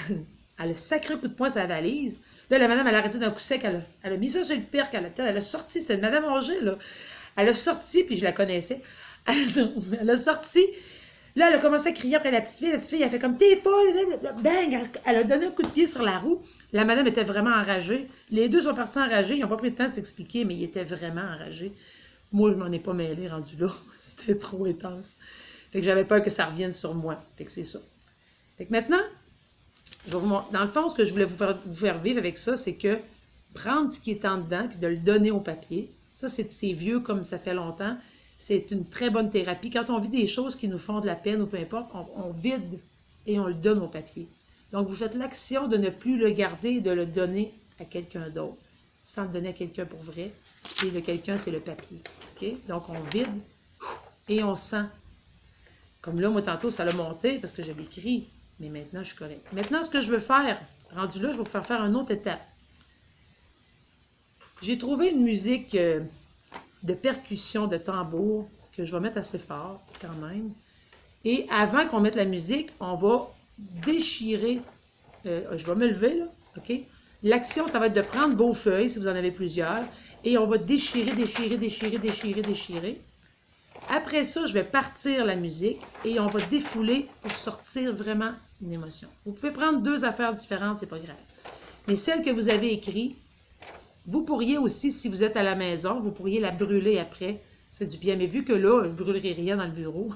elle a sacré un coup de poing sur la valise. Là, la madame, elle a arrêté d'un coup sec, elle a mis ça sur le perque, elle a sorti, c'était une madame âgée, là. Elle a sorti, puis je la connaissais. Elle a sorti. Là, elle a commencé à crier après la petite fille. La petite fille, elle a fait comme « T'es folle! » Bang! Elle a donné un coup de pied sur la roue. La madame était vraiment enragée. Les deux sont partis enragés. Ils n'ont pas pris le temps de s'expliquer, mais ils étaient vraiment enragés. Moi, je m'en ai pas mêlé rendu là. C'était trop intense. Fait que j'avais peur que ça revienne sur moi. Fait que c'est ça. Fait que maintenant, dans le fond, ce que je voulais vous faire vivre avec ça, c'est que prendre ce qui est en dedans puis de le donner au papier, ça, c'est vieux comme ça fait longtemps. C'est une très bonne thérapie. Quand on vit des choses qui nous font de la peine ou peu importe, on vide et on le donne au papier. Donc, vous faites l'action de ne plus le garder et de le donner à quelqu'un d'autre, sans le donner à quelqu'un pour vrai. Et le quelqu'un, c'est le papier. Okay? Donc, on vide et on sent. Comme là, moi, tantôt, ça l'a monté parce que j'avais écrit. Mais maintenant, je suis correcte. Maintenant, ce que je veux faire, rendu là, je vais vous faire une autre étape. J'ai trouvé une musique de percussion, de tambour, que je vais mettre assez fort, quand même. Et avant qu'on mette la musique, on va déchirer. Je vais me lever, là, OK? L'action, ça va être de prendre vos feuilles, si vous en avez plusieurs, et on va déchirer. Après ça, je vais partir la musique et on va défouler pour sortir vraiment une émotion. Vous pouvez prendre 2 affaires différentes, c'est pas grave. Mais celle que vous avez écrite, vous pourriez aussi, si vous êtes à la maison, vous pourriez la brûler après. Ça fait du bien. Mais vu que là, je ne brûlerai rien dans le bureau,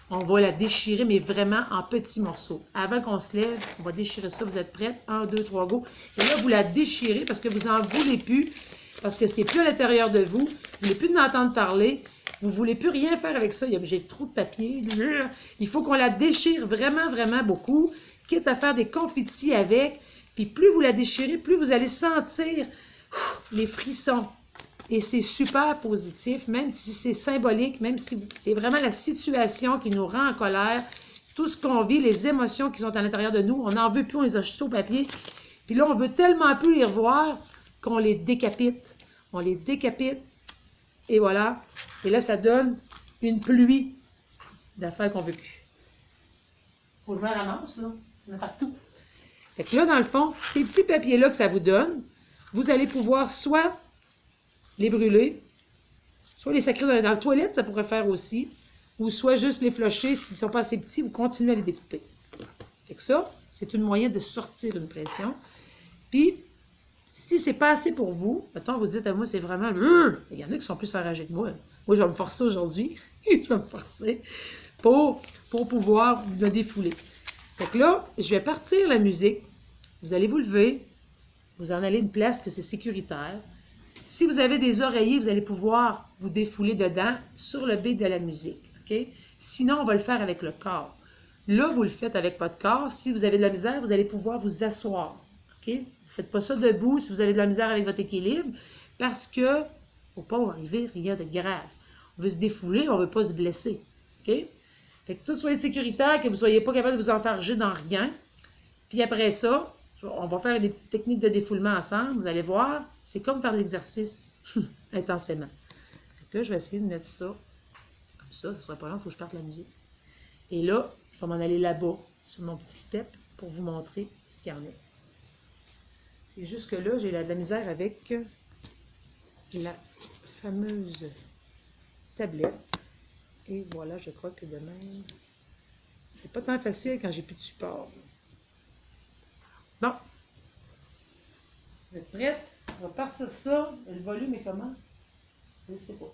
on va la déchirer, mais vraiment en petits morceaux. Avant qu'on se lève, on va déchirer ça. Vous êtes prêts? 1, 2, 3, go. Et là, vous la déchirez parce que vous n'en voulez plus, parce que c'est plus à l'intérieur de vous. Vous ne voulez plus en entendre parler. Vous ne voulez plus rien faire avec ça. J'ai trop de papier. Il faut qu'on la déchire vraiment, vraiment beaucoup, quitte à faire des confettis avec. Puis plus vous la déchirez, plus vous allez sentir les frissons. Et c'est super positif, même si c'est symbolique, même si c'est vraiment la situation qui nous rend en colère, tout ce qu'on vit, les émotions qui sont à l'intérieur de nous, on n'en veut plus, on les a jetés au papier. Puis là, on veut tellement plus les revoir qu'on les décapite. On les décapite, et voilà. Et là, ça donne une pluie d'affaires qu'on ne veut plus. Faut que je me ramasse, là. Il y en a partout. Fait que là, dans le fond, ces petits papiers-là que ça vous donne, vous allez pouvoir soit les brûler, soit les sacrer dans la toilette, ça pourrait faire aussi, ou soit juste les flusher. S'ils ne sont pas assez petits, vous continuez à les découper. Fait que ça, c'est un moyen de sortir une pression. Puis, si c'est pas assez pour vous, mettons, vous dites à moi, c'est vraiment... Il y en a qui sont plus enragés que moi. Moi, je vais me forcer aujourd'hui. Je vais me forcer pour pouvoir me défouler. Fait que là, je vais partir la musique. Vous allez vous lever. Vous en allez une place que c'est sécuritaire. Si vous avez des oreillers, vous allez pouvoir vous défouler dedans sur le beat de la musique. OK? Sinon, on va le faire avec le corps. Là, vous le faites avec votre corps. Si vous avez de la misère, vous allez pouvoir vous asseoir. OK? Vous ne faites pas ça debout si vous avez de la misère avec votre équilibre parce que il ne faut pas arriver rien de grave. On veut se défouler, on ne veut pas se blesser. OK? Fait que tout soit sécuritaire, que vous ne soyez pas capable de vous enfarger dans rien. Puis après ça, on va faire des petites techniques de défoulement ensemble. Vous allez voir, c'est comme faire l'exercice intensément. Fait que là, je vais essayer de mettre ça comme ça. Ça ne sera pas long, il faut que je parte la musique. Et là, je vais m'en aller là-bas, sur mon petit step, pour vous montrer ce qu'il y en a. C'est juste que là, j'ai de la misère avec la fameuse tablette. Et voilà, je crois que demain, c'est pas tant facile quand j'ai plus de support. Bon. Vous êtes prête? On va partir ça. Le volume est comment? Je ne sais pas.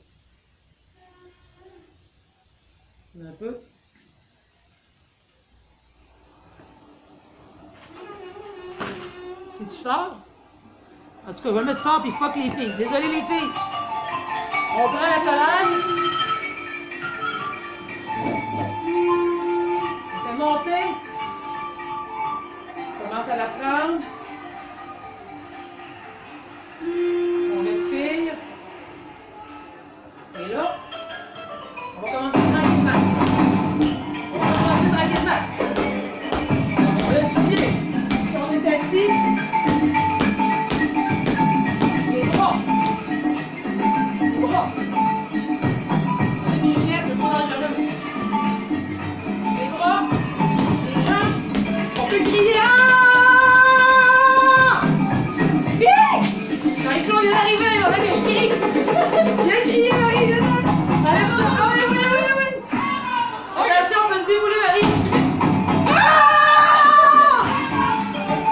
Un peu. C'est-tu fort? En tout cas, on va le mettre fort puis fuck les filles. Désolé les filles. On prend la collane. On fait monter. On commence à la prendre. On respire. Et là, on va commencer tranquillement. On va commencer tranquillement. On va étudier. Si on est assis, les bras. Les bras. On a mis les lunettes, c'est trop dangereux. Les bras, les jambes. On peut crier. Marie-Claude vient d'arriver, il faudrait que je crie. Viens crier, Marie, viens là. Enlève ça. Ah oui, oui, oui, oui. Attention, on peut se défouler, Marie. Ah!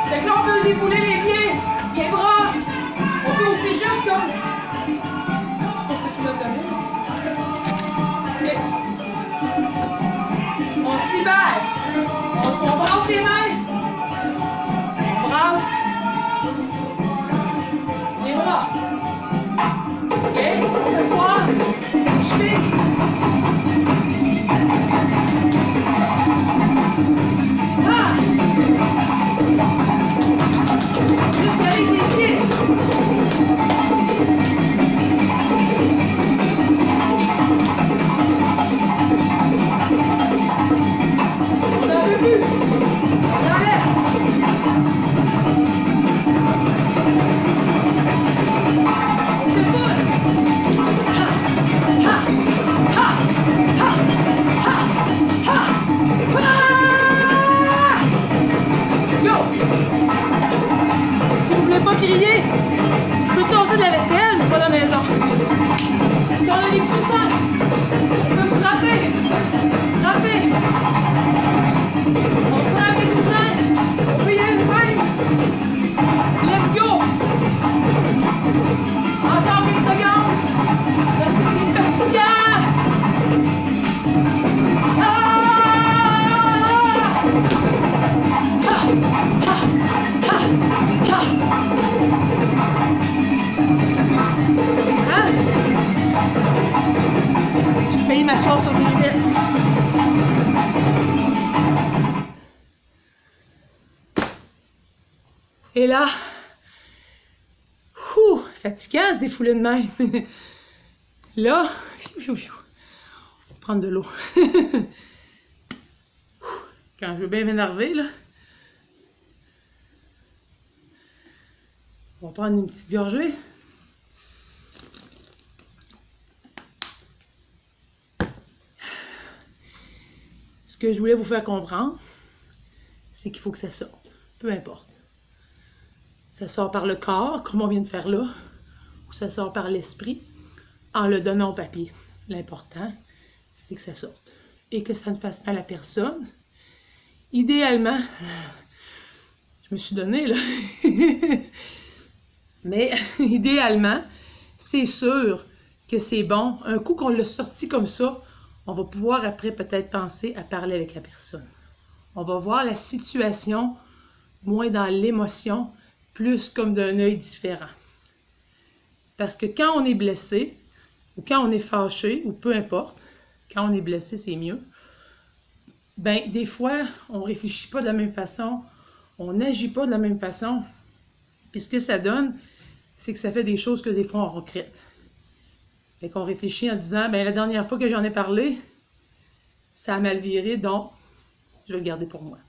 Fait que là, on peut se défouler les pieds, les bras. On peut aussi juste comme... Est-ce que tu l'as plané? Okay. On se libère. On brasse les mains. On brasse. Les bras. OK? S'asseoir. Les chevilles. Ah! Juste avec les pieds. On n'en veut plus. On enlève. Si vous voulez pas crier, vous pouvez casser de la vaisselle, mais pas dans la maison. Si on a des coussins, on peut frapper. Frapper. On frappe les coussins. On peut y aller de même. Let's go. Encore 20 secondes. Parce que c'est fatigant. J'ai failli m'asseoir sur mes lunettes. Et là, fatigant se défouler de même. Là, on va prendre de l'eau. Quand je veux bien m'énerver, là, on va prendre une petite gorgée. Ce que je voulais vous faire comprendre, c'est qu'il faut que ça sorte. Peu importe. Ça sort par le corps, comme on vient de faire là, ou ça sort par l'esprit, en le donnant au papier. L'important, c'est que ça sorte. Et que ça ne fasse mal à personne. Idéalement, je me suis donné, là. Mais idéalement, c'est sûr que c'est bon. Un coup qu'on l'a sorti comme ça, on va pouvoir après peut-être penser à parler avec la personne. On va voir la situation moins dans l'émotion, plus comme d'un œil différent. Parce que quand on est blessé, ou quand on est fâché, ou peu importe, quand on est blessé, c'est mieux, ben des fois, on ne réfléchit pas de la même façon, on n'agit pas de la même façon. Puis ce que ça donne, c'est que ça fait des choses que des fois on regrette. Fait qu'on réfléchit en disant, ben la dernière fois que j'en ai parlé, ça a mal viré, donc je vais le garder pour moi.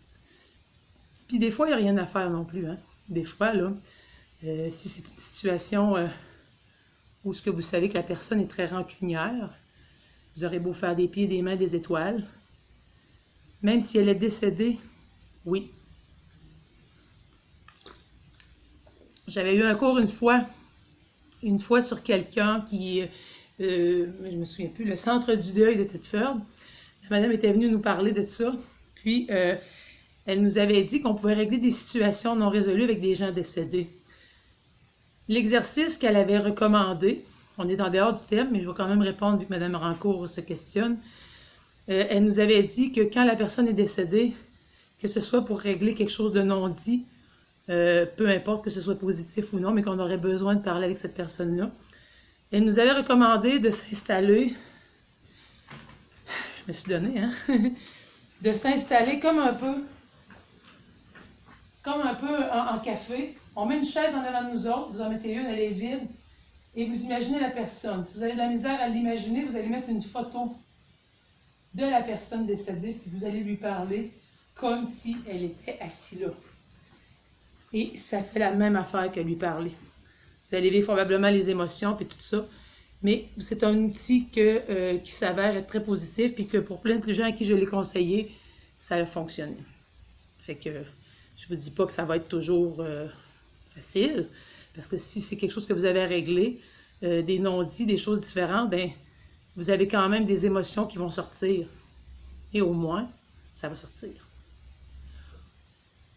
Puis des fois, il n'y a rien à faire non plus. Hein? Des fois, là, si c'est une situation où ce que vous savez que la personne est très rancunière, vous aurez beau faire des pieds, des mains, des étoiles, même si elle est décédée, oui. J'avais eu un cours une fois sur quelqu'un qui, je me souviens plus, le centre du deuil de Thetford. La madame était venue nous parler de ça, puis elle nous avait dit qu'on pouvait régler des situations non résolues avec des gens décédés. L'exercice qu'elle avait recommandé, on est en dehors du thème, mais je vais quand même répondre vu que Mme Rancourt se questionne. Elle nous avait dit que quand la personne est décédée, que ce soit pour régler quelque chose de non dit, peu importe que ce soit positif ou non, mais qu'on aurait besoin de parler avec cette personne-là. Elle nous avait recommandé de s'installer, je me suis donné, hein, de s'installer comme un peu en café. On met une chaise en avant de nous autres, vous en mettez une, elle est vide, et vous imaginez la personne. Si vous avez de la misère à l'imaginer, vous allez mettre une photo de la personne décédée, puis vous allez lui parler comme si elle était assise là. Et ça fait la même affaire que lui parler. Vous allez vivre probablement les émotions puis tout ça, mais c'est un outil qui s'avère être très positif, puis que pour plein de gens à qui je l'ai conseillé, ça a fonctionné. Fait que je vous dis pas que ça va être toujours facile, parce que si c'est quelque chose que vous avez à régler, des non-dits, des choses différentes, ben vous avez quand même des émotions qui vont sortir. Et au moins, ça va sortir.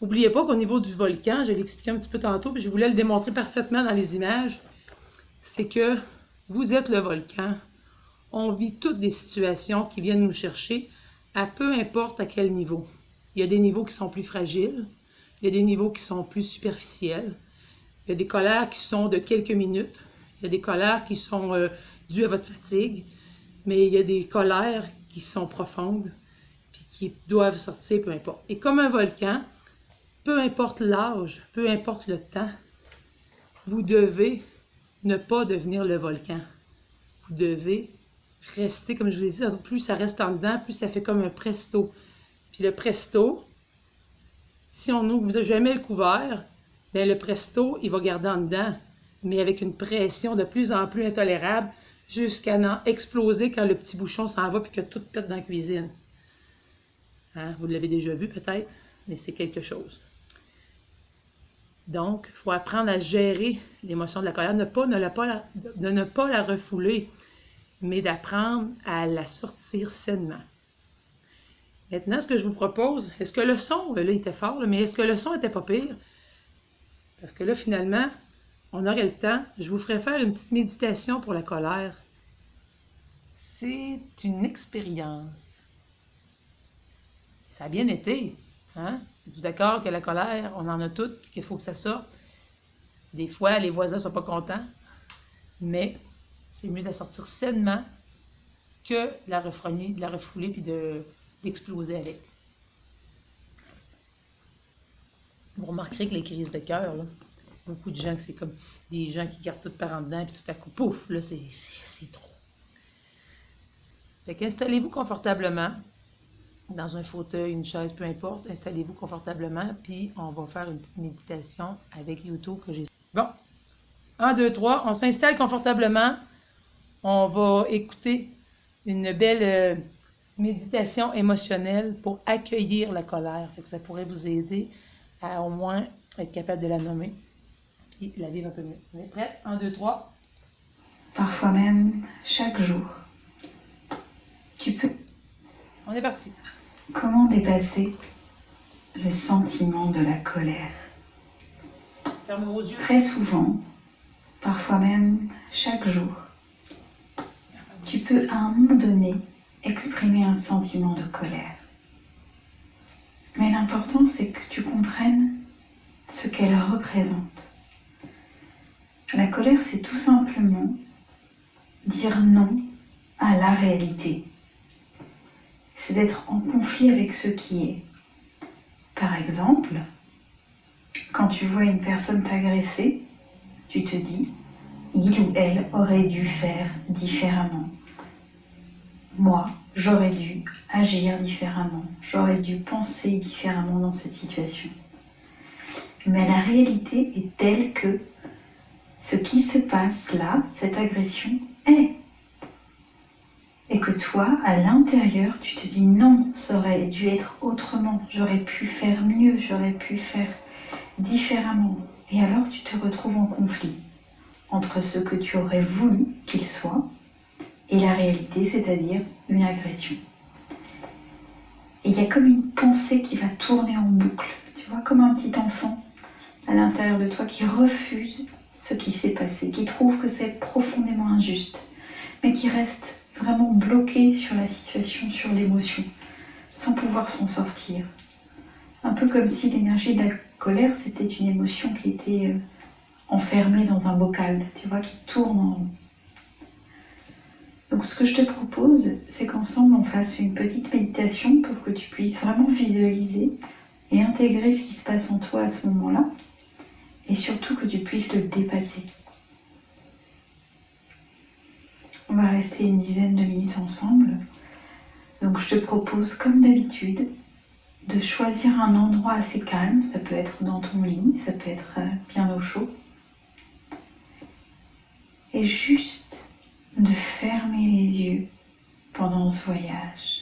N'oubliez pas qu'au niveau du volcan, je l'ai expliqué un petit peu tantôt, puis je voulais le démontrer parfaitement dans les images, c'est que vous êtes le volcan. On vit toutes des situations qui viennent nous chercher, à peu importe à quel niveau. Il y a des niveaux qui sont plus fragiles, il y a des niveaux qui sont plus superficiels, il y a des colères qui sont de quelques minutes, il y a des colères qui sont dues à votre fatigue, mais il y a des colères qui sont profondes, puis qui doivent sortir, peu importe. Et comme un volcan, peu importe l'âge, peu importe le temps, vous devez ne pas devenir le volcan. Vous devez rester, comme je vous ai dit, plus ça reste en dedans, plus ça fait comme un presto. Puis le presto, si on n'ouvre jamais le couvert, bien le presto, il va garder en dedans, mais avec une pression de plus en plus intolérable, jusqu'à en exploser quand le petit bouchon s'en va et que tout pète dans la cuisine. Hein? Vous l'avez déjà vu peut-être, mais c'est quelque chose. Donc, il faut apprendre à gérer l'émotion de la colère, de ne pas la refouler, mais d'apprendre à la sortir sainement. Maintenant, ce que je vous propose, est-ce que le son, là, il était fort, là, mais est-ce que le son était pas pire? Parce que là, finalement, on aurait le temps. Je vous ferai faire une petite méditation pour la colère. C'est une expérience. Ça a bien été, hein? Êtes-vous d'accord que la colère, on en a toutes, puis qu'il faut que ça sorte? Des fois, les voisins ne sont pas contents, mais c'est mieux de la sortir sainement que de la refouler, puis d'exploser avec. Vous remarquerez que les crises de cœur, là, beaucoup de gens, c'est comme des gens qui gardent tout par en dedans, puis tout à coup, pouf, là, c'est trop. Fait qu'installez-vous confortablement dans un fauteuil, une chaise, peu importe. Installez-vous confortablement, puis on va faire une petite méditation avec YouTube que j'ai. Bon, 1, 2, 3, on s'installe confortablement. On va écouter une belle méditation émotionnelle pour accueillir la colère. Fait que ça pourrait vous aider à au moins être capable de la nommer puis la vivre un peu mieux. On est prêts? 1, 2, 3. Parfois même chaque jour. Tu peux... On est parti. Comment dépasser le sentiment de la colère? Ferme vos yeux. Très souvent, parfois même chaque jour, tu peux à un moment donné exprimer un sentiment de colère. Mais l'important, c'est que tu comprennes ce qu'elle représente. La colère, c'est tout simplement dire non à la réalité. C'est d'être en conflit avec ce qui est. Par exemple, quand tu vois une personne t'agresser, tu te dis, il ou elle aurait dû faire différemment. Moi, j'aurais dû agir différemment. J'aurais dû penser différemment dans cette situation. Mais la réalité est telle que ce qui se passe là, cette agression, est. Et que toi, à l'intérieur, tu te dis non, ça aurait dû être autrement. J'aurais pu faire mieux, j'aurais pu faire différemment. Et alors tu te retrouves en conflit entre ce que tu aurais voulu qu'il soit et la réalité, c'est-à-dire une agression. Et il y a comme une pensée qui va tourner en boucle, tu vois, comme un petit enfant à l'intérieur de toi qui refuse ce qui s'est passé, qui trouve que c'est profondément injuste, mais qui reste vraiment bloqué sur la situation, sur l'émotion, sans pouvoir s'en sortir. Un peu comme si l'énergie de la colère, c'était une émotion qui était enfermée dans un bocal, tu vois, qui tourne en rond. Donc ce que je te propose, c'est qu'ensemble on fasse une petite méditation pour que tu puisses vraiment visualiser et intégrer ce qui se passe en toi à ce moment-là, et surtout que tu puisses le dépasser. On va rester une dizaine de minutes ensemble. Donc je te propose, comme d'habitude, de choisir un endroit assez calme. Ça peut être dans ton lit, ça peut être bien au chaud. Et juste de fermer les yeux pendant ce voyage.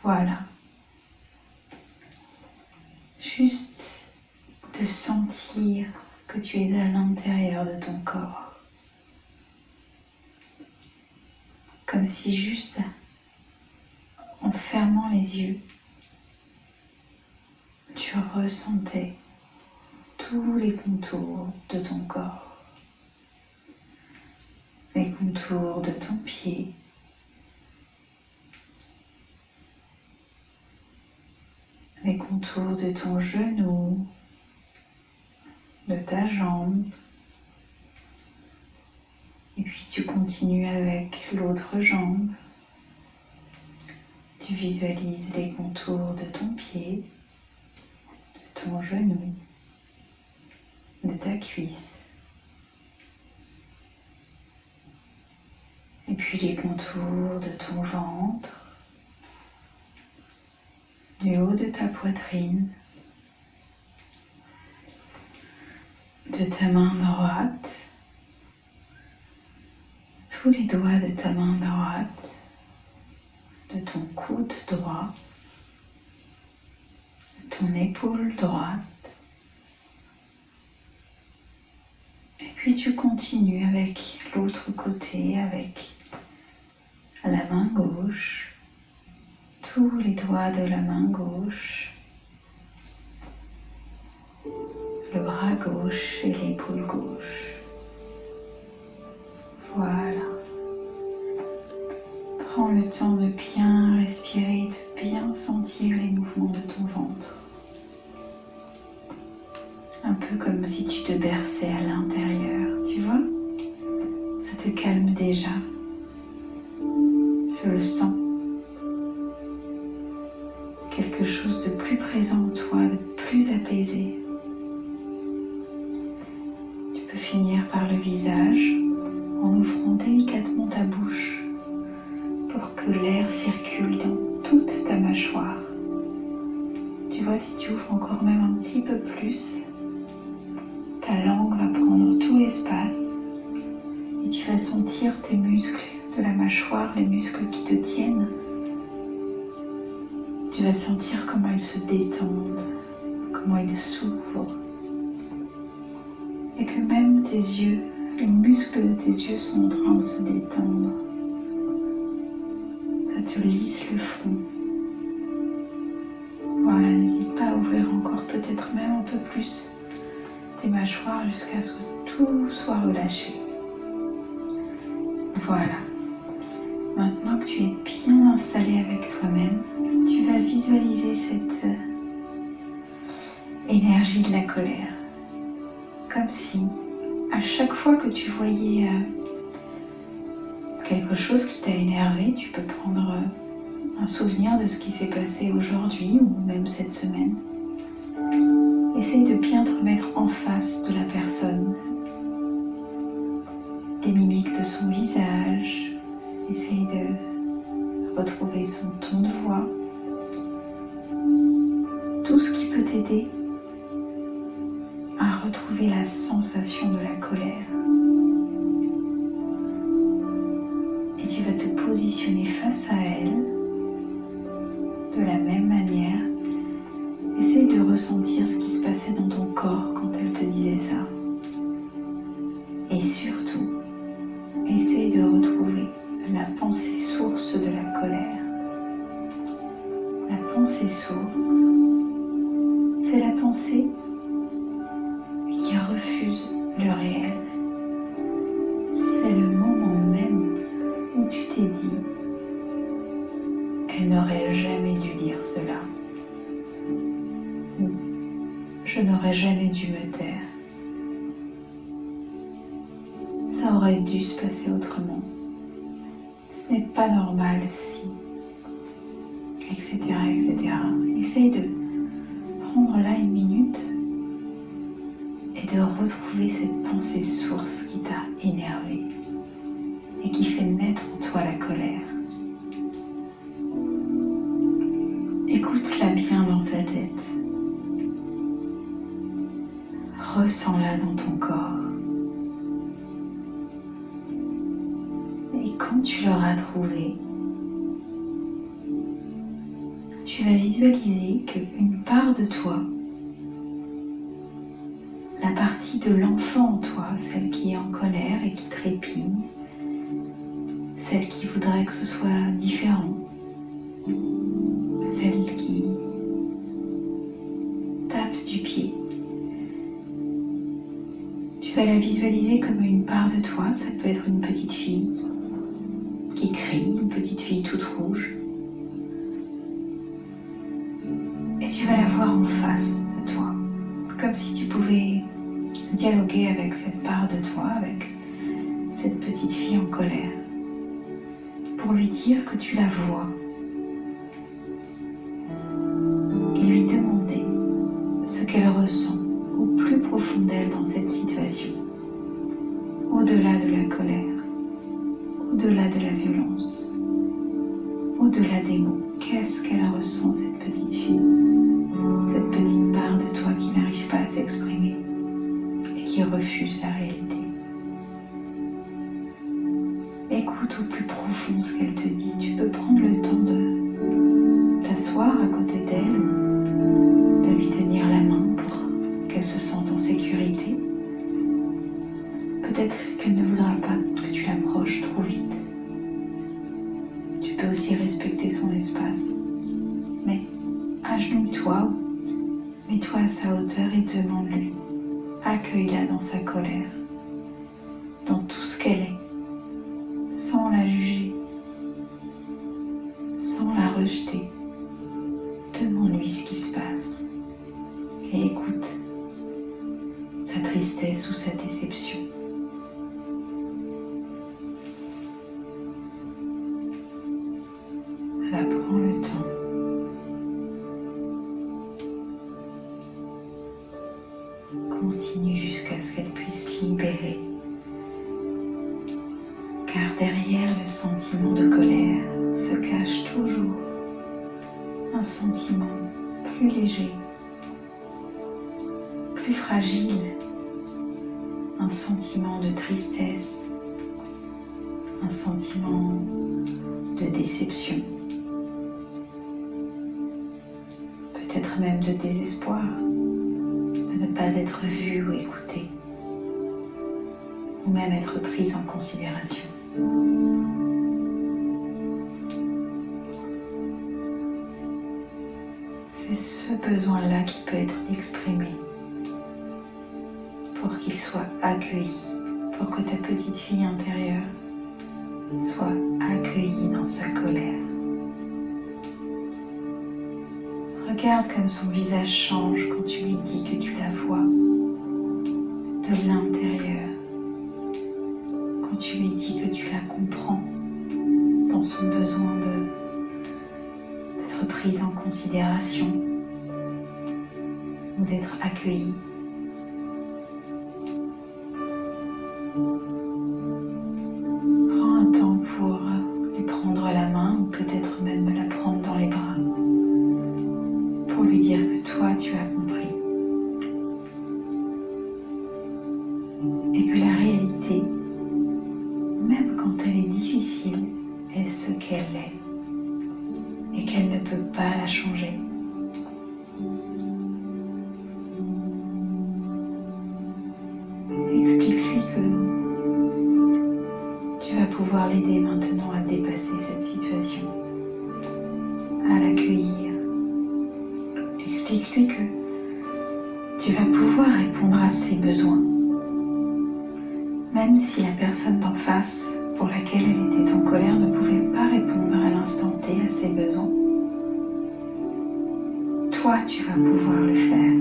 Voilà. Juste de sentir que tu es à l'intérieur de ton corps. Comme si juste en fermant les yeux, tu ressentais tous les contours de ton corps. Les contours de ton pied, les contours de ton genou, de ta jambe, et puis tu continues avec l'autre jambe. Tu visualises les contours de ton pied, de ton genou, de ta cuisse. Et puis les contours de ton ventre, du haut de ta poitrine, de ta main droite, tous les doigts de ta main droite, de ton coude droit, de ton épaule droite. Et puis tu continues avec l'autre côté, avec la main gauche, tous les doigts de la main gauche, le bras gauche et l'épaule gauche. Voilà. Prends le temps de bien respirer, de bien sentir les mouvements de ton ventre. Un peu comme si tu te berçais à l'intérieur, tu vois? Ça te calme déjà. Je le sens. Quelque chose de plus présent en toi, de plus apaisé. Tu peux finir par le visage en ouvrant délicatement ta bouche pour que l'air circule dans toute ta mâchoire. Tu vois, si tu ouvres encore même un petit peu plus, ta langue va prendre tout l'espace et tu vas sentir tes muscles de la mâchoire, les muscles qui te tiennent. Tu vas sentir comment ils se détendent, comment ils s'ouvrent. Et que même tes yeux, les muscles de tes yeux sont en train de se détendre. Ça te lisse le front. Voilà, n'hésite pas à ouvrir encore, peut-être même un peu plus tes mâchoires jusqu'à ce que tout soit relâché. Voilà. Maintenant que tu es bien installé avec toi-même, tu vas visualiser cette énergie de la colère. Comme si, à chaque fois que tu voyais quelque chose qui t'a énervé, tu peux prendre un souvenir de ce qui s'est passé aujourd'hui ou même cette semaine. Essaye de bien te remettre en face de la personne, des mimiques de son visage. Essaye de retrouver son ton de voix. Tout ce qui peut t'aider à retrouver la sensation de la colère. Et tu vas te positionner face à elle de la même manière. Essaye de ressentir ce qui se passait dans ton corps quand elle te disait ça. Et surtout, essaye de retrouver la pensée source de la colère. La pensée source, c'est la pensée qui refuse le réel. C'est le moment même où tu t'es dit « Elle n'aurait jamais dû dire cela » ou « Je n'aurais jamais dû me taire » ça aurait dû se passer autrement. Ce n'est pas normal si, etc., etc. Essaye de prendre là une minute et de retrouver cette pensée source qui t'a énervé et qui fait naître en toi la colère. Écoute-la bien dans ta tête. Ressens-la dans ton corps. Et quand tu l'auras trouvée, tu vas visualiser qu'une part de toi, la partie de l'enfant en toi, celle qui est en colère et qui trépigne, celle qui voudrait que ce soit différent, celle qui tape du pied, tu vas la visualiser comme une part de toi. Ça peut être une petite fille qui crie, une petite fille toute rouge. Et tu vas la voir en face de toi, comme si tu pouvais dialoguer avec cette part de toi, avec cette petite fille en colère, pour lui dire que tu la vois et lui demander ce qu'elle ressent au plus profond d'elle dans cette situation, au-delà de la colère, au-delà de la violence, au-delà des mots. Qu'est-ce qu'elle ressent, cette petite fille, cette petite part de toi qui n'arrive pas à s'exprimer et qui refuse la réalité? Écoute au plus profond ce qu'elle te dit. Tu peux prendre le temps de t'asseoir à côté d'elle, de lui tenir la main pour qu'elle se sente en sécurité. Peut-être qu'elle ne voudra pas que tu l'approches trop vite. Tu peux aussi respecter son espace. Mais agenouille-toi, mets-toi à sa hauteur et demande-lui. Accueille-la dans sa colère, dans tout ce qu'elle est, sans la juger, sans la rejeter. Demande-lui ce qui se passe et écoute sa tristesse ou sa déception. Voilà, prends le temps. Continue jusqu'à ce qu'elle puisse libérer. Car derrière le sentiment de colère se cache toujours un sentiment plus léger, plus fragile, un sentiment de tristesse, un sentiment de déception, peut-être même de désespoir, de ne pas être vue ou écoutée, ou même être prise en considération. C'est ce besoin-là qui peut être exprimé pour qu'il soit accueilli, pour que ta petite fille intérieure soit accueillie dans sa colère. Regarde comme son visage change quand tu lui dis que tu la vois de l'intérieur, quand tu lui dis que tu la comprends dans son besoin d'être prise en considération ou d'être accueillie. Prends un temps pour lui prendre la main ou peut-être même la prendre dans les bras pour lui dire que toi tu as compris et que la réalité, même quand elle est difficile, est ce qu'elle est et qu'elle ne peut pas la changer. Explique-lui que tu vas pouvoir l'aider maintenant à dépasser cette situation, à l'accueillir. Explique-lui que tu vas pouvoir répondre à ses besoins, même si la personne d'en face pour laquelle elle était en colère ne pouvait pas répondre à l'instant T à ses besoins. Toi, tu vas pouvoir le faire.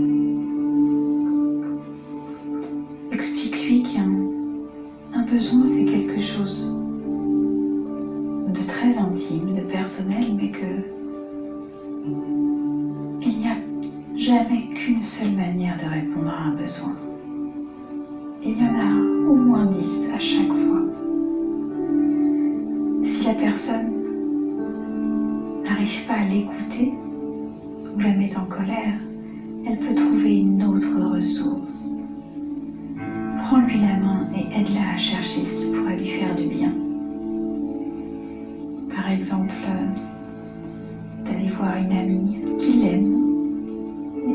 Explique-lui qu'un besoin, c'est quelque chose de très intime, de personnel, mais que il n'y a jamais qu'une seule manière de répondre à un besoin. Il y en a au moins 10 à chaque fois. Si la personne n'arrive pas à l'écouter ou la met en colère, elle peut trouver une autre ressource. Prends-lui la main et aide-la à chercher ce qui pourrait lui faire du bien. Par exemple, d'aller voir une amie qui l'aime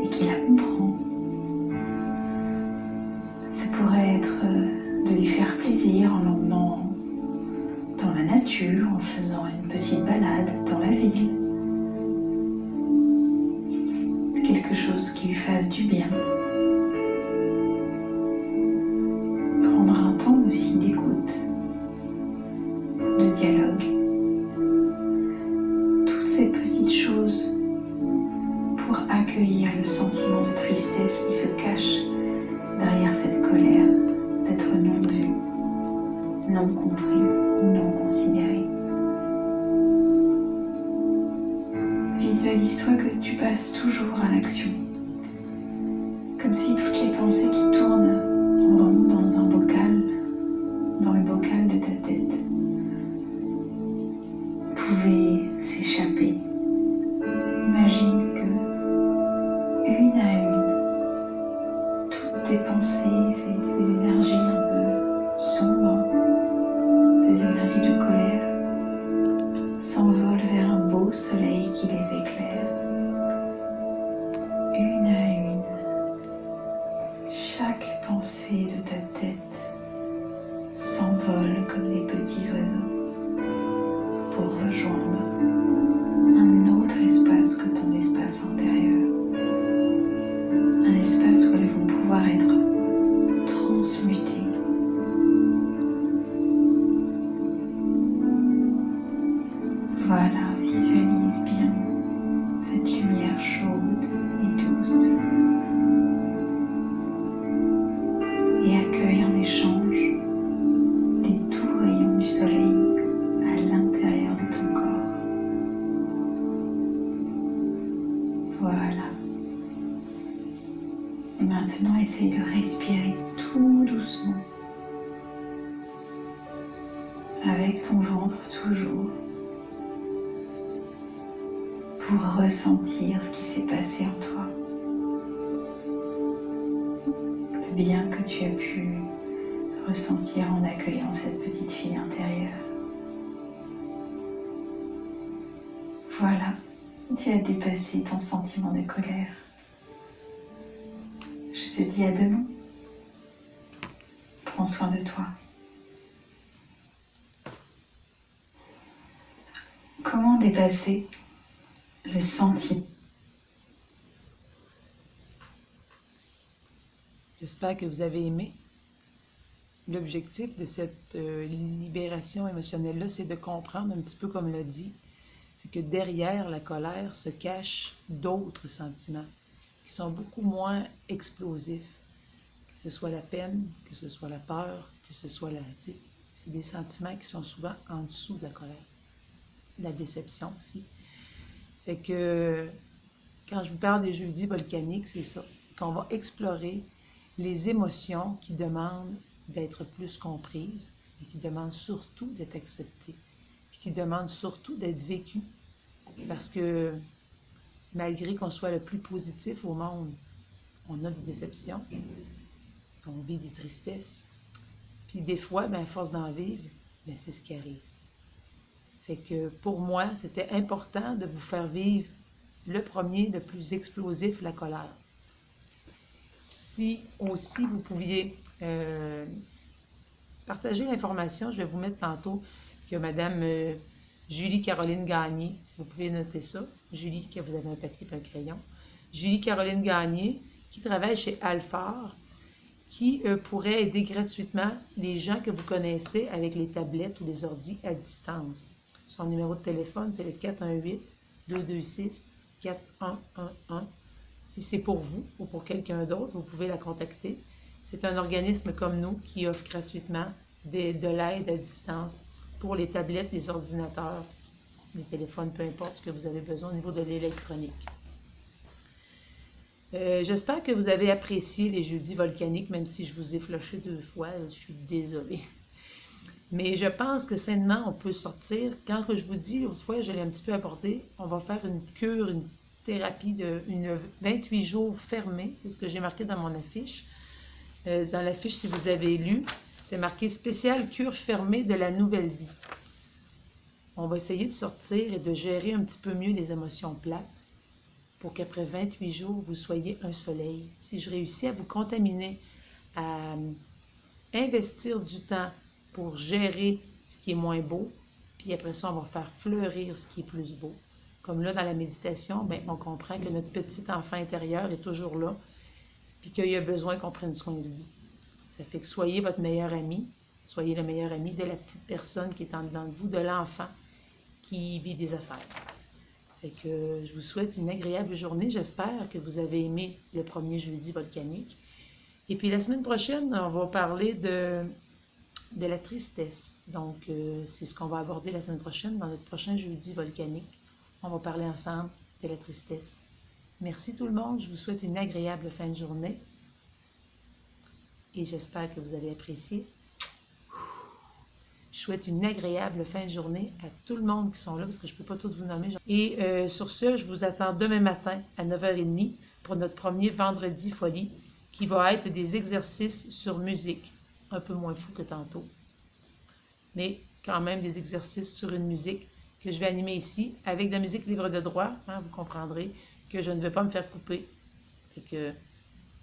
et qui la comprend. Ça pourrait être de lui faire plaisir en l'emmenant dans la nature, en faisant une petite balade dans la ville. Quelque chose qui lui fasse du bien. Prendre un temps aussi d'écoute, de dialogue. Toutes ces petites choses pour accueillir le sentiment de tristesse qui se cache derrière cette colère d'être non vu, non compris, non considéré. Visualise-toi que tu passes toujours à l'action, comme si toutes les pensées qui tournent en rond dans un bocal, dans le bocal de ta tête, pouvaient s'échapper. Imagine que, une à une, toutes tes pensées, ces énergies un peu sombres, ces énergies de colère, s'envolent vers un beau soleil qui les éclaire. Une à une, chaque pensée de ta tête s'envole comme des petits oiseaux pour rejoindre un autre espace que ton espace intérieur. Un espace où elles vont pouvoir être transmutées. Voilà, visualise bien cette lumière chaude et douce et accueille en échange les doux rayons du soleil à l'intérieur de ton corps. Voilà. Et maintenant, essaye de respirer tout doucement avec ton ventre toujours, pour ressentir ce qui s'est passé en toi, le bien que tu as pu ressentir en accueillant cette petite fille intérieure. Voilà, tu as dépassé ton sentiment de colère. Je te dis à demain. Prends soin de toi. Comment dépasser le sentiment? J'espère que vous avez aimé. L'objectif de cette libération émotionnelle-là, c'est de comprendre un petit peu comme l'a dit, c'est que derrière la colère se cachent d'autres sentiments qui sont beaucoup moins explosifs, que ce soit la peine, que ce soit la peur, que ce soit la... C'est des sentiments qui sont souvent en dessous de la colère. La déception aussi. Fait que quand je vous parle des jeudis volcaniques, c'est ça. C'est qu'on va explorer les émotions qui demandent d'être plus comprises et qui demandent surtout d'être acceptées, puis qui demandent surtout d'être vécues. Parce que malgré qu'on soit le plus positif au monde, on a des déceptions, on vit des tristesses. Puis des fois, à force d'en vivre, c'est ce qui arrive. Fait que pour moi, c'était important de vous faire vivre le premier, le plus explosif, la colère. Si aussi vous pouviez partager l'information, je vais vous mettre tantôt que Madame Julie-Caroline Gagné, si vous pouvez noter ça, Julie, que vous avez un papier et un crayon, Julie-Caroline Gagné, qui travaille chez Alphard, qui pourrait aider gratuitement les gens que vous connaissez avec les tablettes ou les ordis à distance. Son numéro de téléphone, c'est le 418-226-4111. Si c'est pour vous ou pour quelqu'un d'autre, vous pouvez la contacter. C'est un organisme comme nous qui offre gratuitement de l'aide à distance pour les tablettes, les ordinateurs, les téléphones, peu importe ce que vous avez besoin au niveau de l'électronique. J'espère que vous avez apprécié les jeudis volcaniques, même si je vous ai flushé 2 fois, je suis désolée. Mais je pense que sainement, on peut sortir. Quand je vous dis, l'autre fois, je l'ai un petit peu abordé, on va faire une cure, une thérapie de 28 jours fermés. C'est ce que j'ai marqué dans mon affiche. Dans l'affiche, si vous avez lu, c'est marqué « Spéciale cure fermée de la nouvelle vie ». On va essayer de sortir et de gérer un petit peu mieux les émotions plates pour qu'après 28 jours, vous soyez un soleil. Si je réussis à vous contaminer, à investir du temps pour gérer ce qui est moins beau, puis après ça, on va faire fleurir ce qui est plus beau. Comme là, dans la méditation, on comprend que notre petit enfant intérieur est toujours là, puis qu'il a besoin qu'on prenne soin de lui. Ça fait que soyez votre meilleur ami, soyez le meilleur ami de la petite personne qui est en dedans de vous, de l'enfant qui vit des affaires. Fait que je vous souhaite une agréable journée. J'espère que vous avez aimé le premier jeudi volcanique. Et puis la semaine prochaine, on va parler de la tristesse. Donc, c'est ce qu'on va aborder la semaine prochaine dans notre prochain jeudi volcanique. On va parler ensemble de la tristesse. Merci tout le monde. Je vous souhaite une agréable fin de journée. Et j'espère que vous avez apprécié. Je souhaite une agréable fin de journée à tout le monde qui sont là, parce que je ne peux pas tous vous nommer. Et sur ce, je vous attends demain matin à 9h30 pour notre premier vendredi folie, qui va être des exercices sur musique. Un peu moins fou que tantôt. Mais quand même des exercices sur une musique que je vais animer ici, avec de la musique libre de droit. Vous comprendrez que je ne veux pas me faire couper. Fait que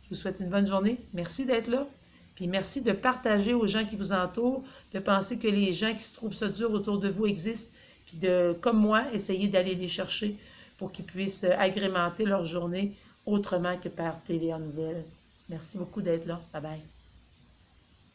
je vous souhaite une bonne journée. Merci d'être là. Puis merci de partager aux gens qui vous entourent, de penser que les gens qui se trouvent ça dur autour de vous existent, puis de, comme moi, essayer d'aller les chercher pour qu'ils puissent agrémenter leur journée autrement que par télé en nouvelles. Merci beaucoup d'être là. Bye bye.